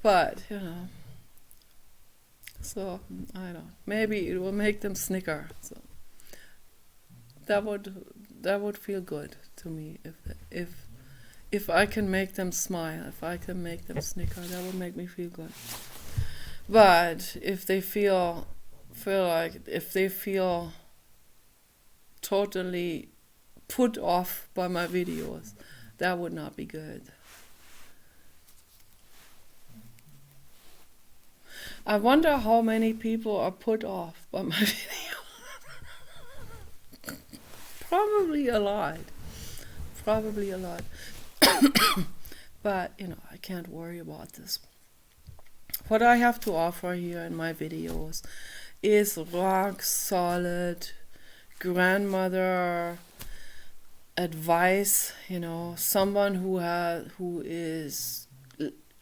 But so I don't know. Maybe it will make them snicker. So that would feel good to me if I can make them smile, if I can make them snicker, that would make me feel good. But if they feel totally put off by my videos, that would not be good. I wonder how many people are put off by my video. Probably a lot. But, I can't worry about this. What I have to offer here in my videos is rock solid grandmother advice, someone who is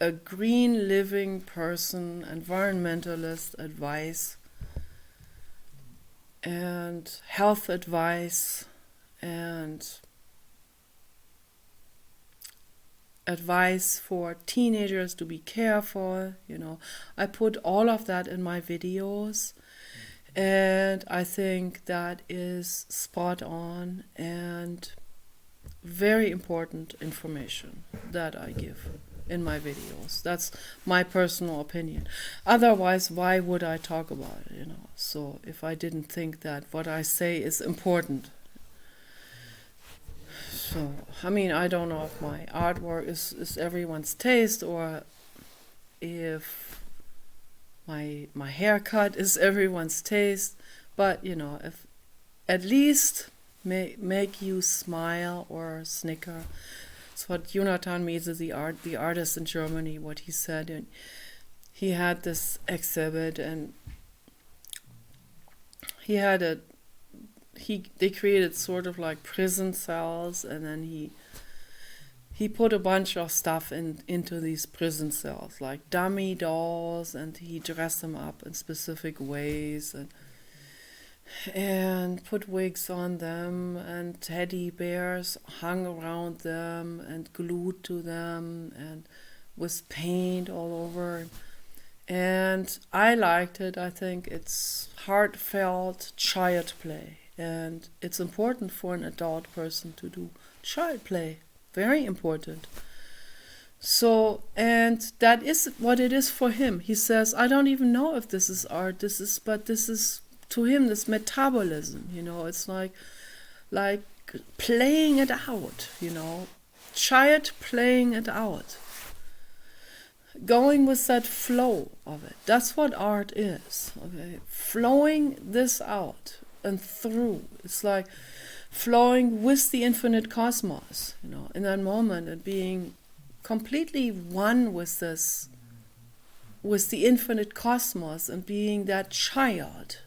a green living person, environmentalist advice, and health advice, and advice for teenagers to be careful. I put all of that in my videos, and I think that is spot on and very important information that I give in my videos. That's my personal opinion. Otherwise, why would I talk about it, So if I didn't think that what I say is important. So, I don't know if my artwork is everyone's taste, or if my haircut is everyone's taste, but, if at least make you smile or snicker. It's what Jonathan Mese, the artist in Germany, what he said. And he had this exhibit, and they created sort of like prison cells, and then he put a bunch of stuff into these prison cells, like dummy dolls, and he dressed them up in specific ways, and put wigs on them, and teddy bears hung around them and glued to them, and with paint all over. And I liked it. I think it's heartfelt child play, and it's important for an adult person to do child play. Very important. So, and that is what it is for him. He says, I don't even know if this is art, but this is, to him, this metabolism, it's like playing it out, child playing it out. Going with that flow of it. That's what art is, okay? Flowing this out and through. It's like flowing with the infinite cosmos, in that moment, and being completely one with this, with the infinite cosmos, and being that child,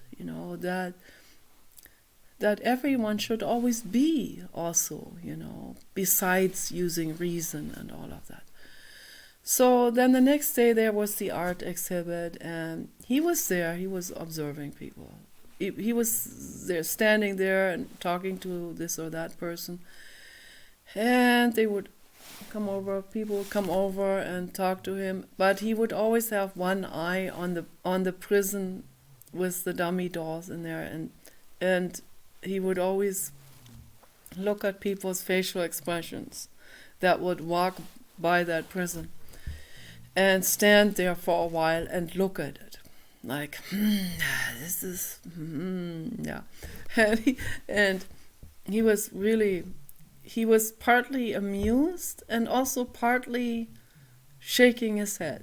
that everyone should always be also, besides using reason and all of that. So then the next day there was the art exhibit, and he was there, he was observing people. He was there, standing there and talking to this or that person, and they would come over, people would come over and talk to him, but he would always have one eye on the prison with the dummy dolls in there, and he would always look at people's facial expressions that would walk by that prison, and stand there for a while and look at it. Like, this is, yeah. And he was partly amused and also partly shaking his head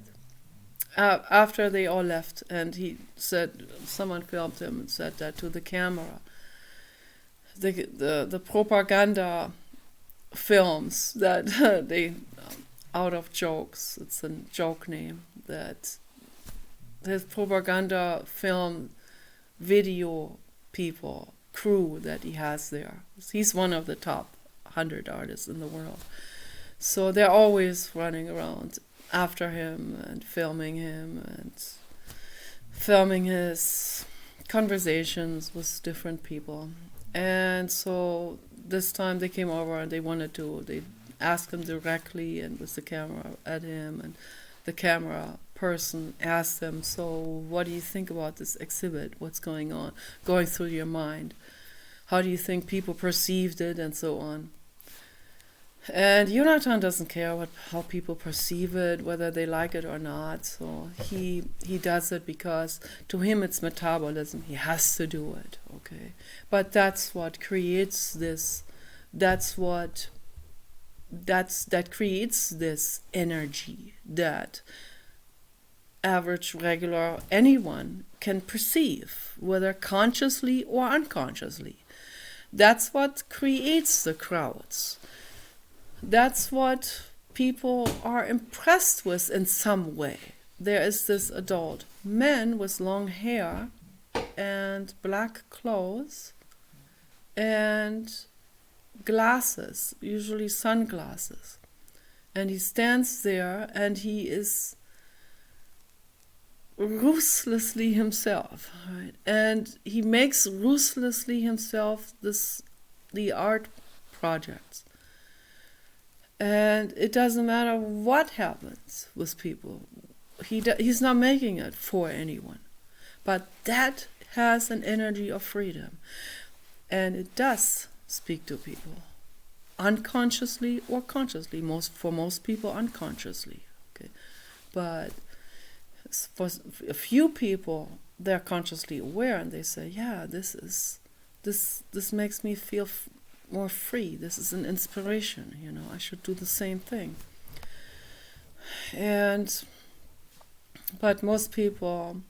after they all left. And he said, someone filmed him and said that to the camera. The propaganda films that they, out of jokes, it's a joke name, that his propaganda film video people, crew that he has there. He's one of the top 100 artists in the world. So they're always running around after him and filming him and filming his conversations with different people. And so this time they came over and they asked him directly and with the camera at him, and the camera person asked them, so what do you think about this exhibit? What's going through your mind? How do you think people perceived it, and so on? And Jonathan doesn't care how people perceive it, whether they like it or not. So he does it because to him it's metabolism. He has to do it, okay? But that's what creates this. That creates this energy that average, regular, anyone can perceive, whether consciously or unconsciously. That's what creates the crowds. That's what people are impressed with in some way. There is this adult man with long hair and black clothes and glasses, usually sunglasses. And he stands there and he is ruthlessly himself, right? And he makes ruthlessly himself the art projects. And it doesn't matter what happens with people. He's not making it for anyone. But that has an energy of freedom. And it does speak to people, unconsciously or consciously. For most people, unconsciously. Okay, but for a few people, they're consciously aware, and they say, "Yeah, this makes me feel more free. This is an inspiration. I should do the same thing." But most people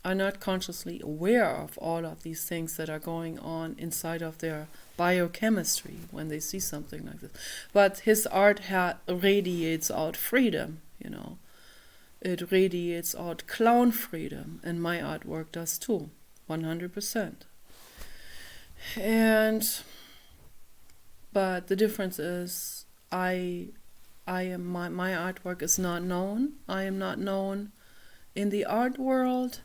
are not consciously aware of all of these things that are going on inside of their biochemistry when they see something like this. But his art radiates out freedom, It radiates out clown freedom, and my artwork does too, 100%. But the difference is, my artwork is not known. I am not known in the art world.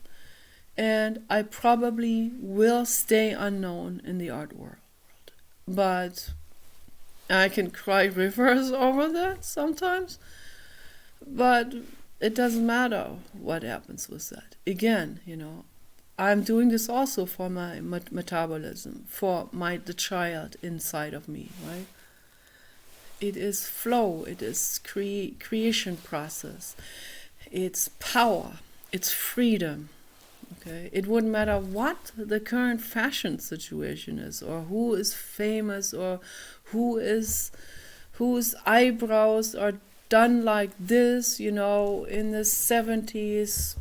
And I probably will stay unknown in the art world. But I can cry rivers over that sometimes. But it doesn't matter what happens with that. Again, I'm doing this also for my metabolism, for the child inside of me, right? It is flow, it is creation process, it's power, it's freedom. Okay, it wouldn't matter what the current fashion situation is, or who is famous, or whose eyebrows are done like this. In the 70s,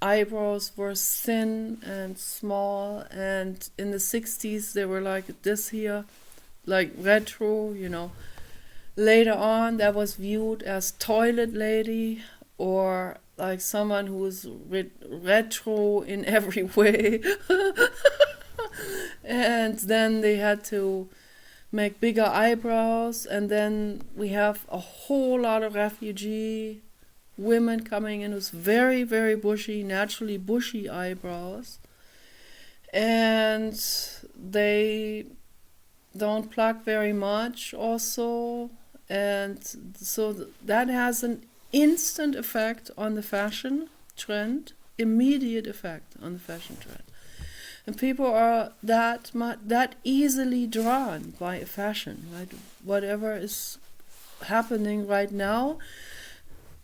eyebrows were thin and small, and in the 60s they were like this here, like retro. Later on, that was viewed as toilet lady, or like someone who is retro in every way. And then they had to make bigger eyebrows, and then we have a whole lot of refugee women coming in with very, very bushy, naturally bushy eyebrows. And they don't pluck very much also. And so that has an instant effect on the fashion trend, immediate effect on the fashion trend. And people are that easily drawn by fashion, right? Whatever is happening right now,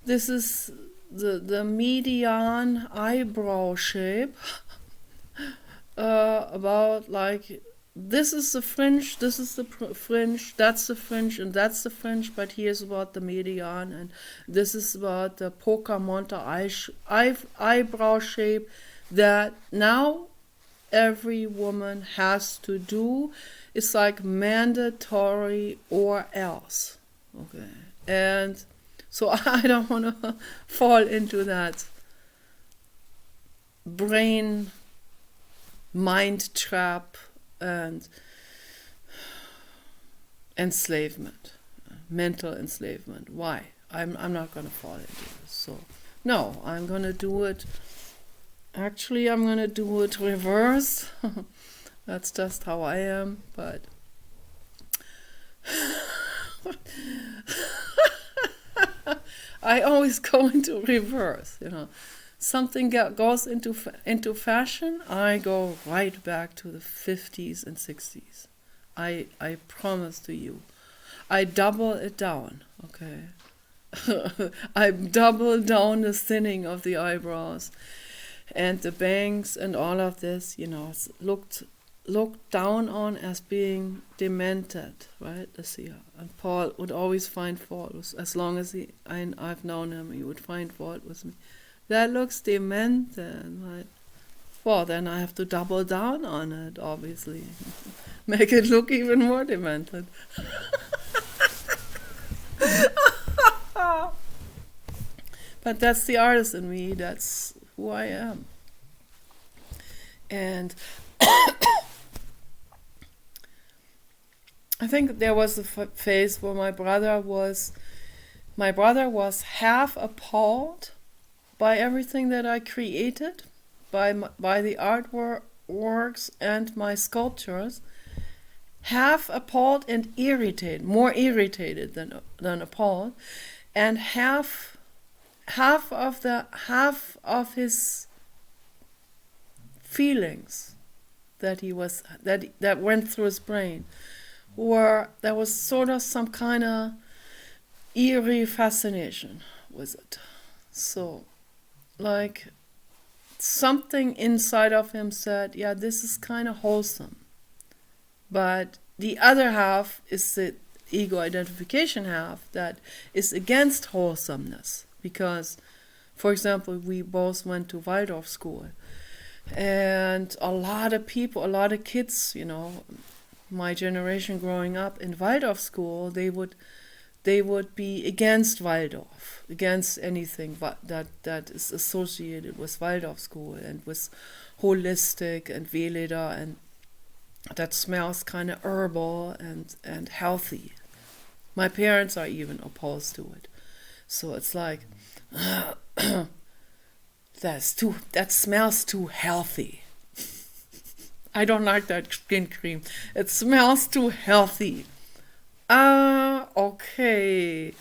this is the median eyebrow shape, about like, this is the fringe, this is the fringe, that's the fringe, and that's the fringe, but here's about the median, and this is about the Pocahontas eyebrow shape that now every woman has to do. It's like mandatory or else. Okay. And so I don't want to fall into that brain mind trap and enslavement, mental enslavement. Why? I'm not going to fall into this. So no, I'm going to do it. Actually, I'm going to do it reverse. That's just how I am, but I always go into reverse, Something goes into fashion, I go right back to the 50s and 60s. I promise to you. I double it down, okay? I double down the thinning of the eyebrows and the bangs and all of this, looked down on as being demented, right? And Paul would always find fault as long as I've known him. He would find fault with me. That looks demented, right? Well, then I have to double down on it, obviously. Make it look even more demented. But that's the artist in me. That's who I am. And I think there was a phase where my brother was half appalled by everything that I created, by the artworks and my sculptures, half appalled and irritated, more irritated than appalled, and half of his feelings that went through his brain, or there was sort of some kind of eerie fascination with it. So, like, something inside of him said, yeah, this is kind of wholesome. But the other half is the ego identification half that is against wholesomeness. Because, for example, we both went to Waldorf school. And a lot of kids, my generation growing up in Waldorf school, they would be against Waldorf, against anything that is associated with Waldorf school and with holistic and Veleda, and that smells kind of herbal and healthy. My parents are even opposed to it. So it's like, that smells too healthy. I don't like that skin cream. It smells too healthy. Okay.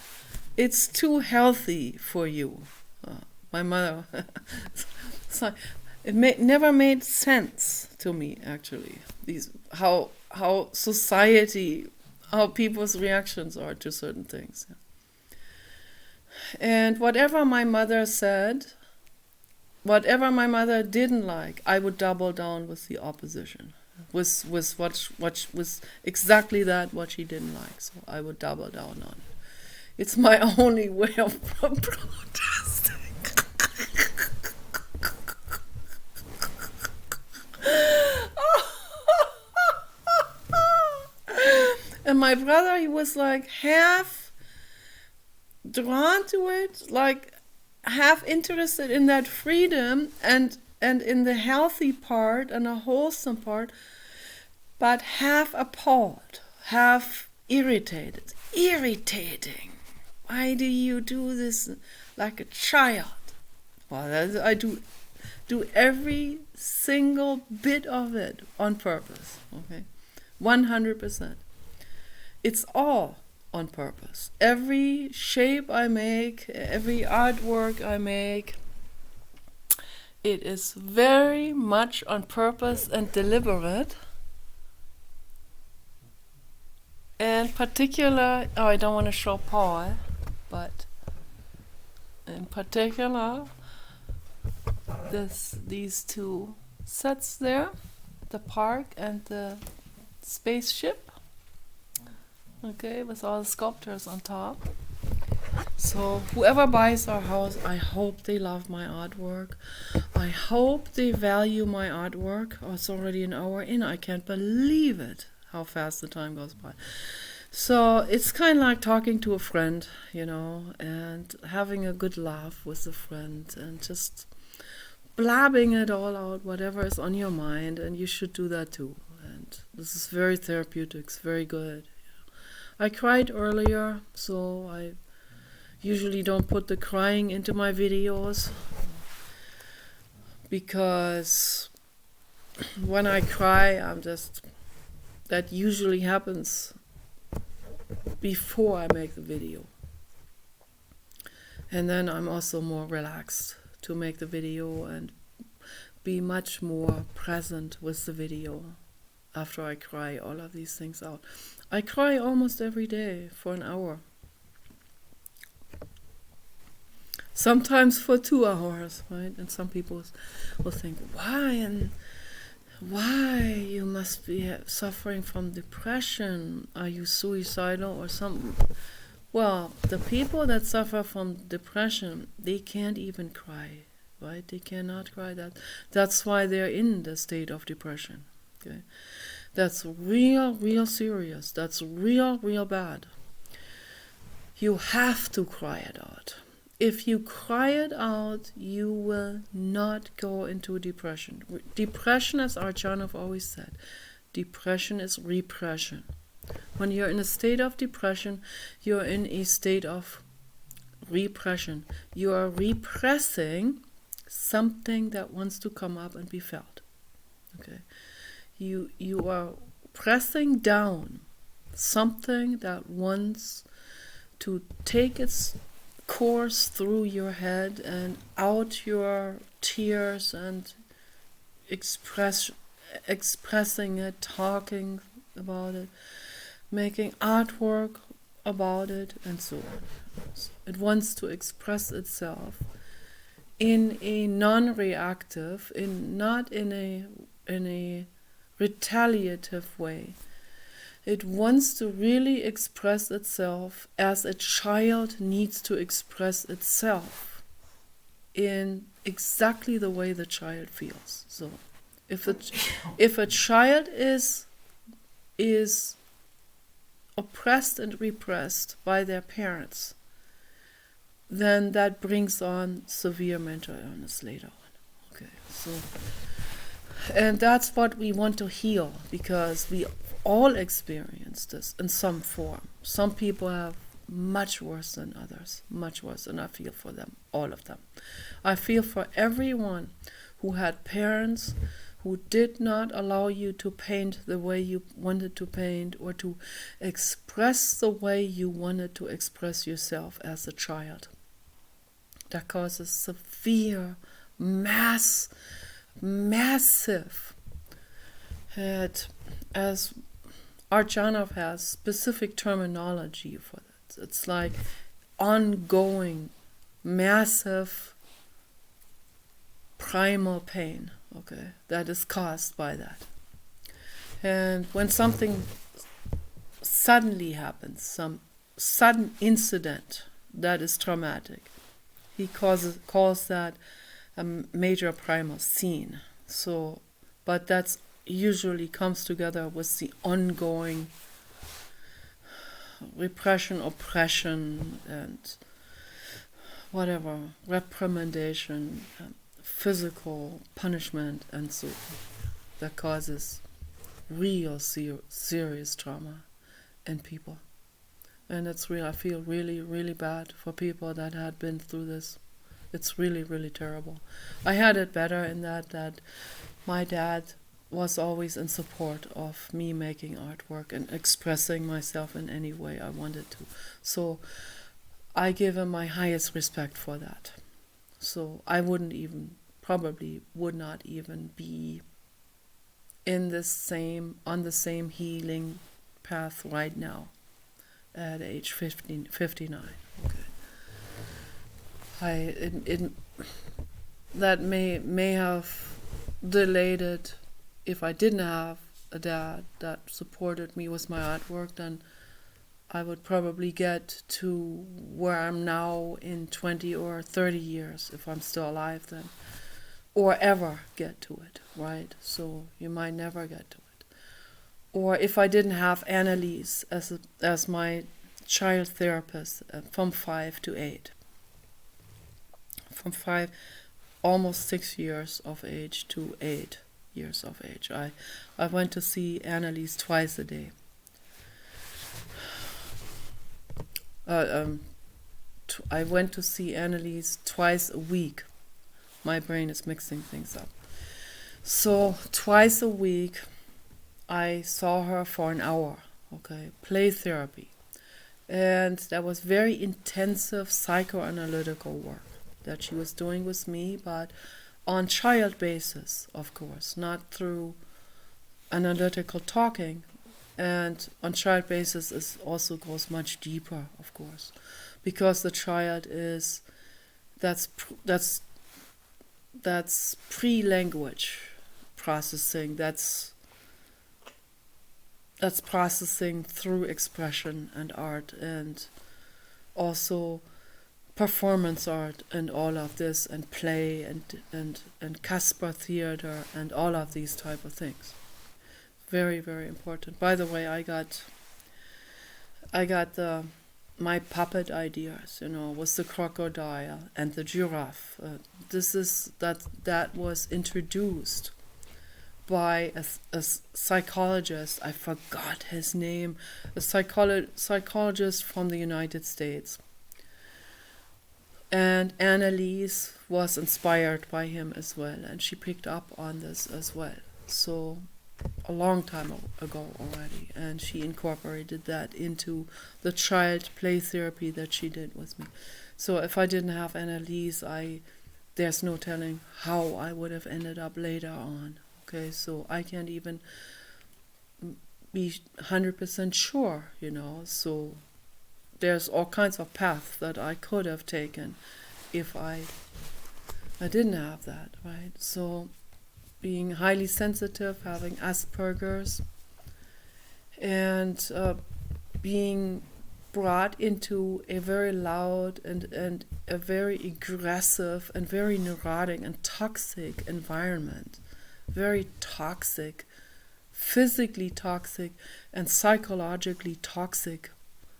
It's too healthy for you. My mother. So it never made sense to me, actually. How society, how people's reactions are to certain things. And whatever my mother said, whatever my mother didn't like, I would double down with the opposition, with exactly what she didn't like. So I would double down on it. It's my only way of protesting. And my brother, he was like half drawn to it, like half interested in that freedom and in the healthy part and a wholesome part, but half appalled, half irritated. Irritating. Why do you do this like a child? Well, I do every single bit of it on purpose, okay? 100%. It's all on purpose. Every shape I make, every artwork I make, it is very much on purpose and deliberate. And particular, I don't want to show Paul, but in particular, these two sets there, the park and the spaceship. Okay, with all the sculptures on top. So whoever buys our house, I hope they love my artwork. I hope they value my artwork. Oh, it's already an hour in. I can't believe it, how fast the time goes by. So it's kind of like talking to a friend, and having a good laugh with a friend and just blabbing it all out, whatever is on your mind, and you should do that too. And this is very therapeutic, it's very good. I cried earlier, so I usually don't put the crying into my videos, because when I cry, that usually happens before I make the video. And then I'm also more relaxed to make the video and be much more present with the video after I cry all of these things out. I cry almost every day for an hour. Sometimes for 2 hours, right? And some people will think, why you must be suffering from depression? Are you suicidal or something? Well, the people that suffer from depression, they can't even cry, right? They cannot cry. That's why they're in the state of depression. Okay, that's real serious. That's real bad. You have to cry it out. if you cry it out, you will not go into depression. Depression, as Arjanov always said, depression is repression. When you're in a state of depression, you're in a state of repression. You are repressing something that wants to come up and be felt. Okay, you are pressing down something that wants to take its course through your head and out your tears and expressing it, talking about it, making artwork about it, and so on. It wants to express itself in a non-reactive, not in a retaliative way. It wants to really express itself as a child needs to express itself in exactly the way the child feels. So if a child is oppressed and repressed by their parents, then that brings on severe mental illness later on. Okay, so, and that's what we want to heal, because we all experience this in some form. Some people have much worse than others, much worse, and I feel for them, all of them. I feel for everyone who had parents who did not allow you to paint the way you wanted to paint, or to express the way you wanted to express yourself as a child. That causes severe, massive, as Arjanov has specific terminology for that. It's like ongoing, massive, primal pain, okay, that is caused by that. And when something suddenly happens, some sudden incident that is traumatic, he calls that a major primal scene. So, but that's usually comes together with the ongoing repression, oppression, and whatever, reprimandation, physical punishment, and so that causes real serious trauma in people. And it's real. I feel really, really bad for people that had been through this. It's really, really terrible. I had it better in that my dad was always in support of me making artwork and expressing myself in any way I wanted to. So I give him my highest respect for that. So I probably would not even be on the same healing path right now at age 59. Okay. That may have delayed it. If I didn't have a dad that supported me with my artwork, then I would probably get to where I'm now in 20 or 30 years, if I'm still alive then, or ever get to it, right? So you might never get to it. Or if I didn't have Annalise as my child therapist from 5 to 8. From 5, almost 6 years of age to 8 years of age. I went to see Annalise twice a day. I went to see Annalise twice a week. My brain is mixing things up. So twice a week, I saw her for an hour, okay, play therapy. And that was very intensive psychoanalytical work that she was doing with me, but on child basis, of course, not through analytical talking. And on child basis, it also goes much deeper, of course, because the child that's pre-language processing. That's processing through expression and art, and also performance art and all of this, and play and Casper theater and all of these type of things. Very, very important. By the way, I got the my puppet ideas, was the crocodile and the giraffe. That was introduced by a psychologist. I forgot his name. A psychologist from the United States. And Annalise was inspired by him as well, and she picked up on this as well. So a long time ago already, and she incorporated that into the child play therapy that she did with me. So if I didn't have Annalise, there's no telling how I would have ended up later on. Okay, so I can't even be 100% sure, so there's all kinds of paths that I could have taken if I didn't have that, right? So being highly sensitive, having Asperger's, and being brought into a very loud and a very aggressive and very neurotic and toxic environment. Very toxic, physically toxic and psychologically toxic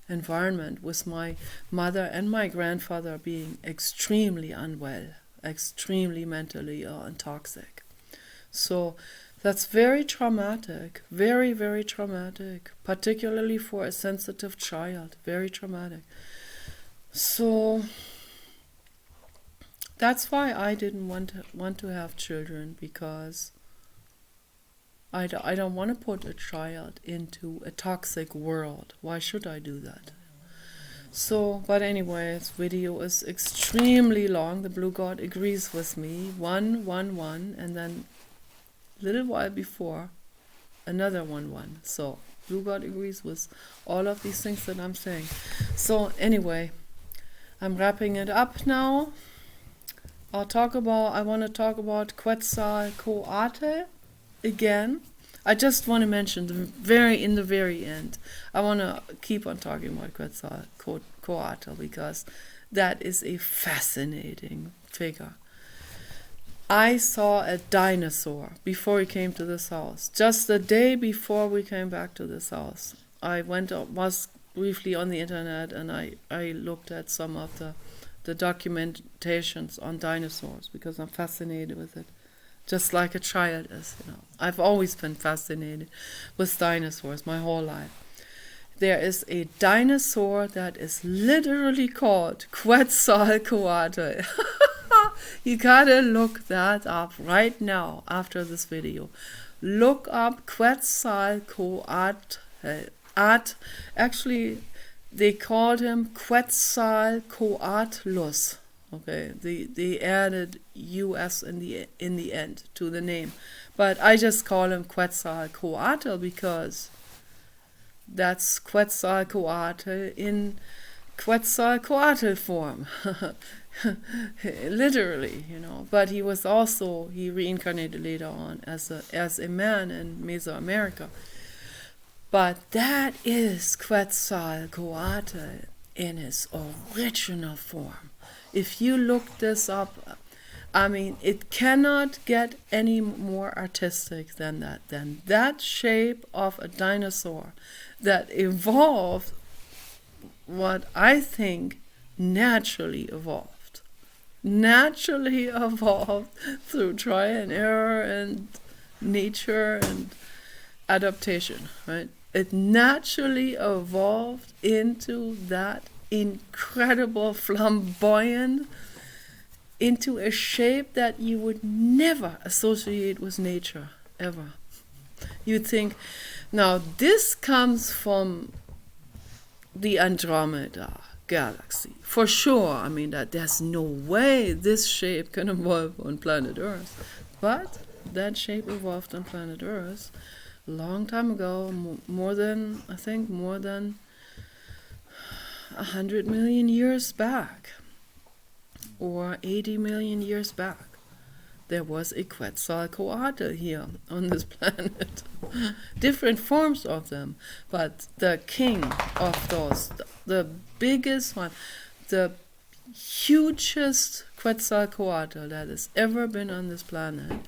environment, with my mother and my grandfather being extremely unwell, extremely mentally ill and toxic. So that's very traumatic, very, very traumatic, particularly for a sensitive child, very traumatic. So that's why I didn't want to have children, because I don't want to put a child into a toxic world. Why should I do that? So, but anyway, this video is extremely long. The Blue God agrees with me. 111, and then a little while before, another 11. So, Blue God agrees with all of these things that I'm saying. So, anyway, I'm wrapping it up now. I want to talk about Quetzalcoatl again. I just want to mention in the very end. I want to keep on talking about Quetzalcoatl, because that is a fascinating figure. I saw a dinosaur before we came to this house. Just the day before we came back to this house, I was briefly on the internet, and I looked at some of the documentations on dinosaurs, because I'm fascinated with it, just like a child is. I've always been fascinated with dinosaurs my whole life. There is a dinosaur that is literally called Quetzalcoatl. You gotta look that up right now after this video. Look up Quetzalcoatl. Actually, they called him Quetzalcoatlus. Okay, they added US in the end to the name, but I just call him Quetzalcoatl because that's Quetzalcoatl in Quetzalcoatl form, literally, But he reincarnated later on as a man in Mesoamerica. But that is Quetzalcoatl in his original form. If you look this up, it cannot get any more artistic than that. That shape of a dinosaur that evolved, what I think naturally evolved. Naturally evolved through trial and error and nature and adaptation, right? It naturally evolved into that incredible, flamboyant, into a shape that you would never associate with nature, ever. You'd think, now this comes from the Andromeda galaxy, for sure. That there's no way this shape can evolve on planet Earth. But that shape evolved on planet Earth a long time ago, more than 100 million years back, or 80 million years back. There was a Quetzalcoatl here on this planet. Different forms of them, but the king of those, the biggest one, the hugest Quetzalcoatl that has ever been on this planet,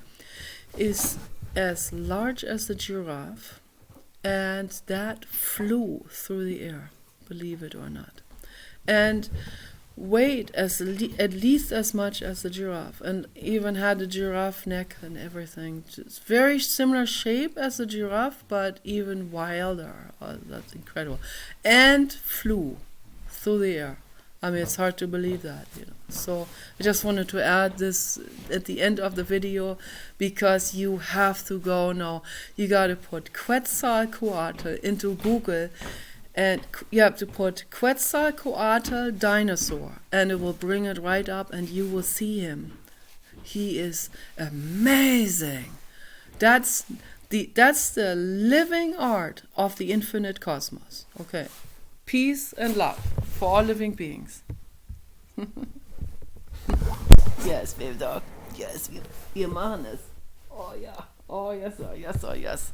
is as large as a giraffe, and that flew through the air, believe it or not. and weighed at least as much as the giraffe, and even had a giraffe neck and everything. It's very similar shape as the giraffe, but even wilder. Oh, that's incredible. And flew through the air. I mean, it's hard to believe that, So I just wanted to add this at the end of the video, because you have to go now. You got to put Quetzalcoatl into Google, and you have to put Quetzalcoatl dinosaur, and it will bring it right up, and you will see him. He is amazing. That's the living art of the infinite cosmos. Okay. Peace and love for all living beings. Yes, baby dog. Yes, wir machen es. Oh ja. Oh yes, oh yes, oh yes.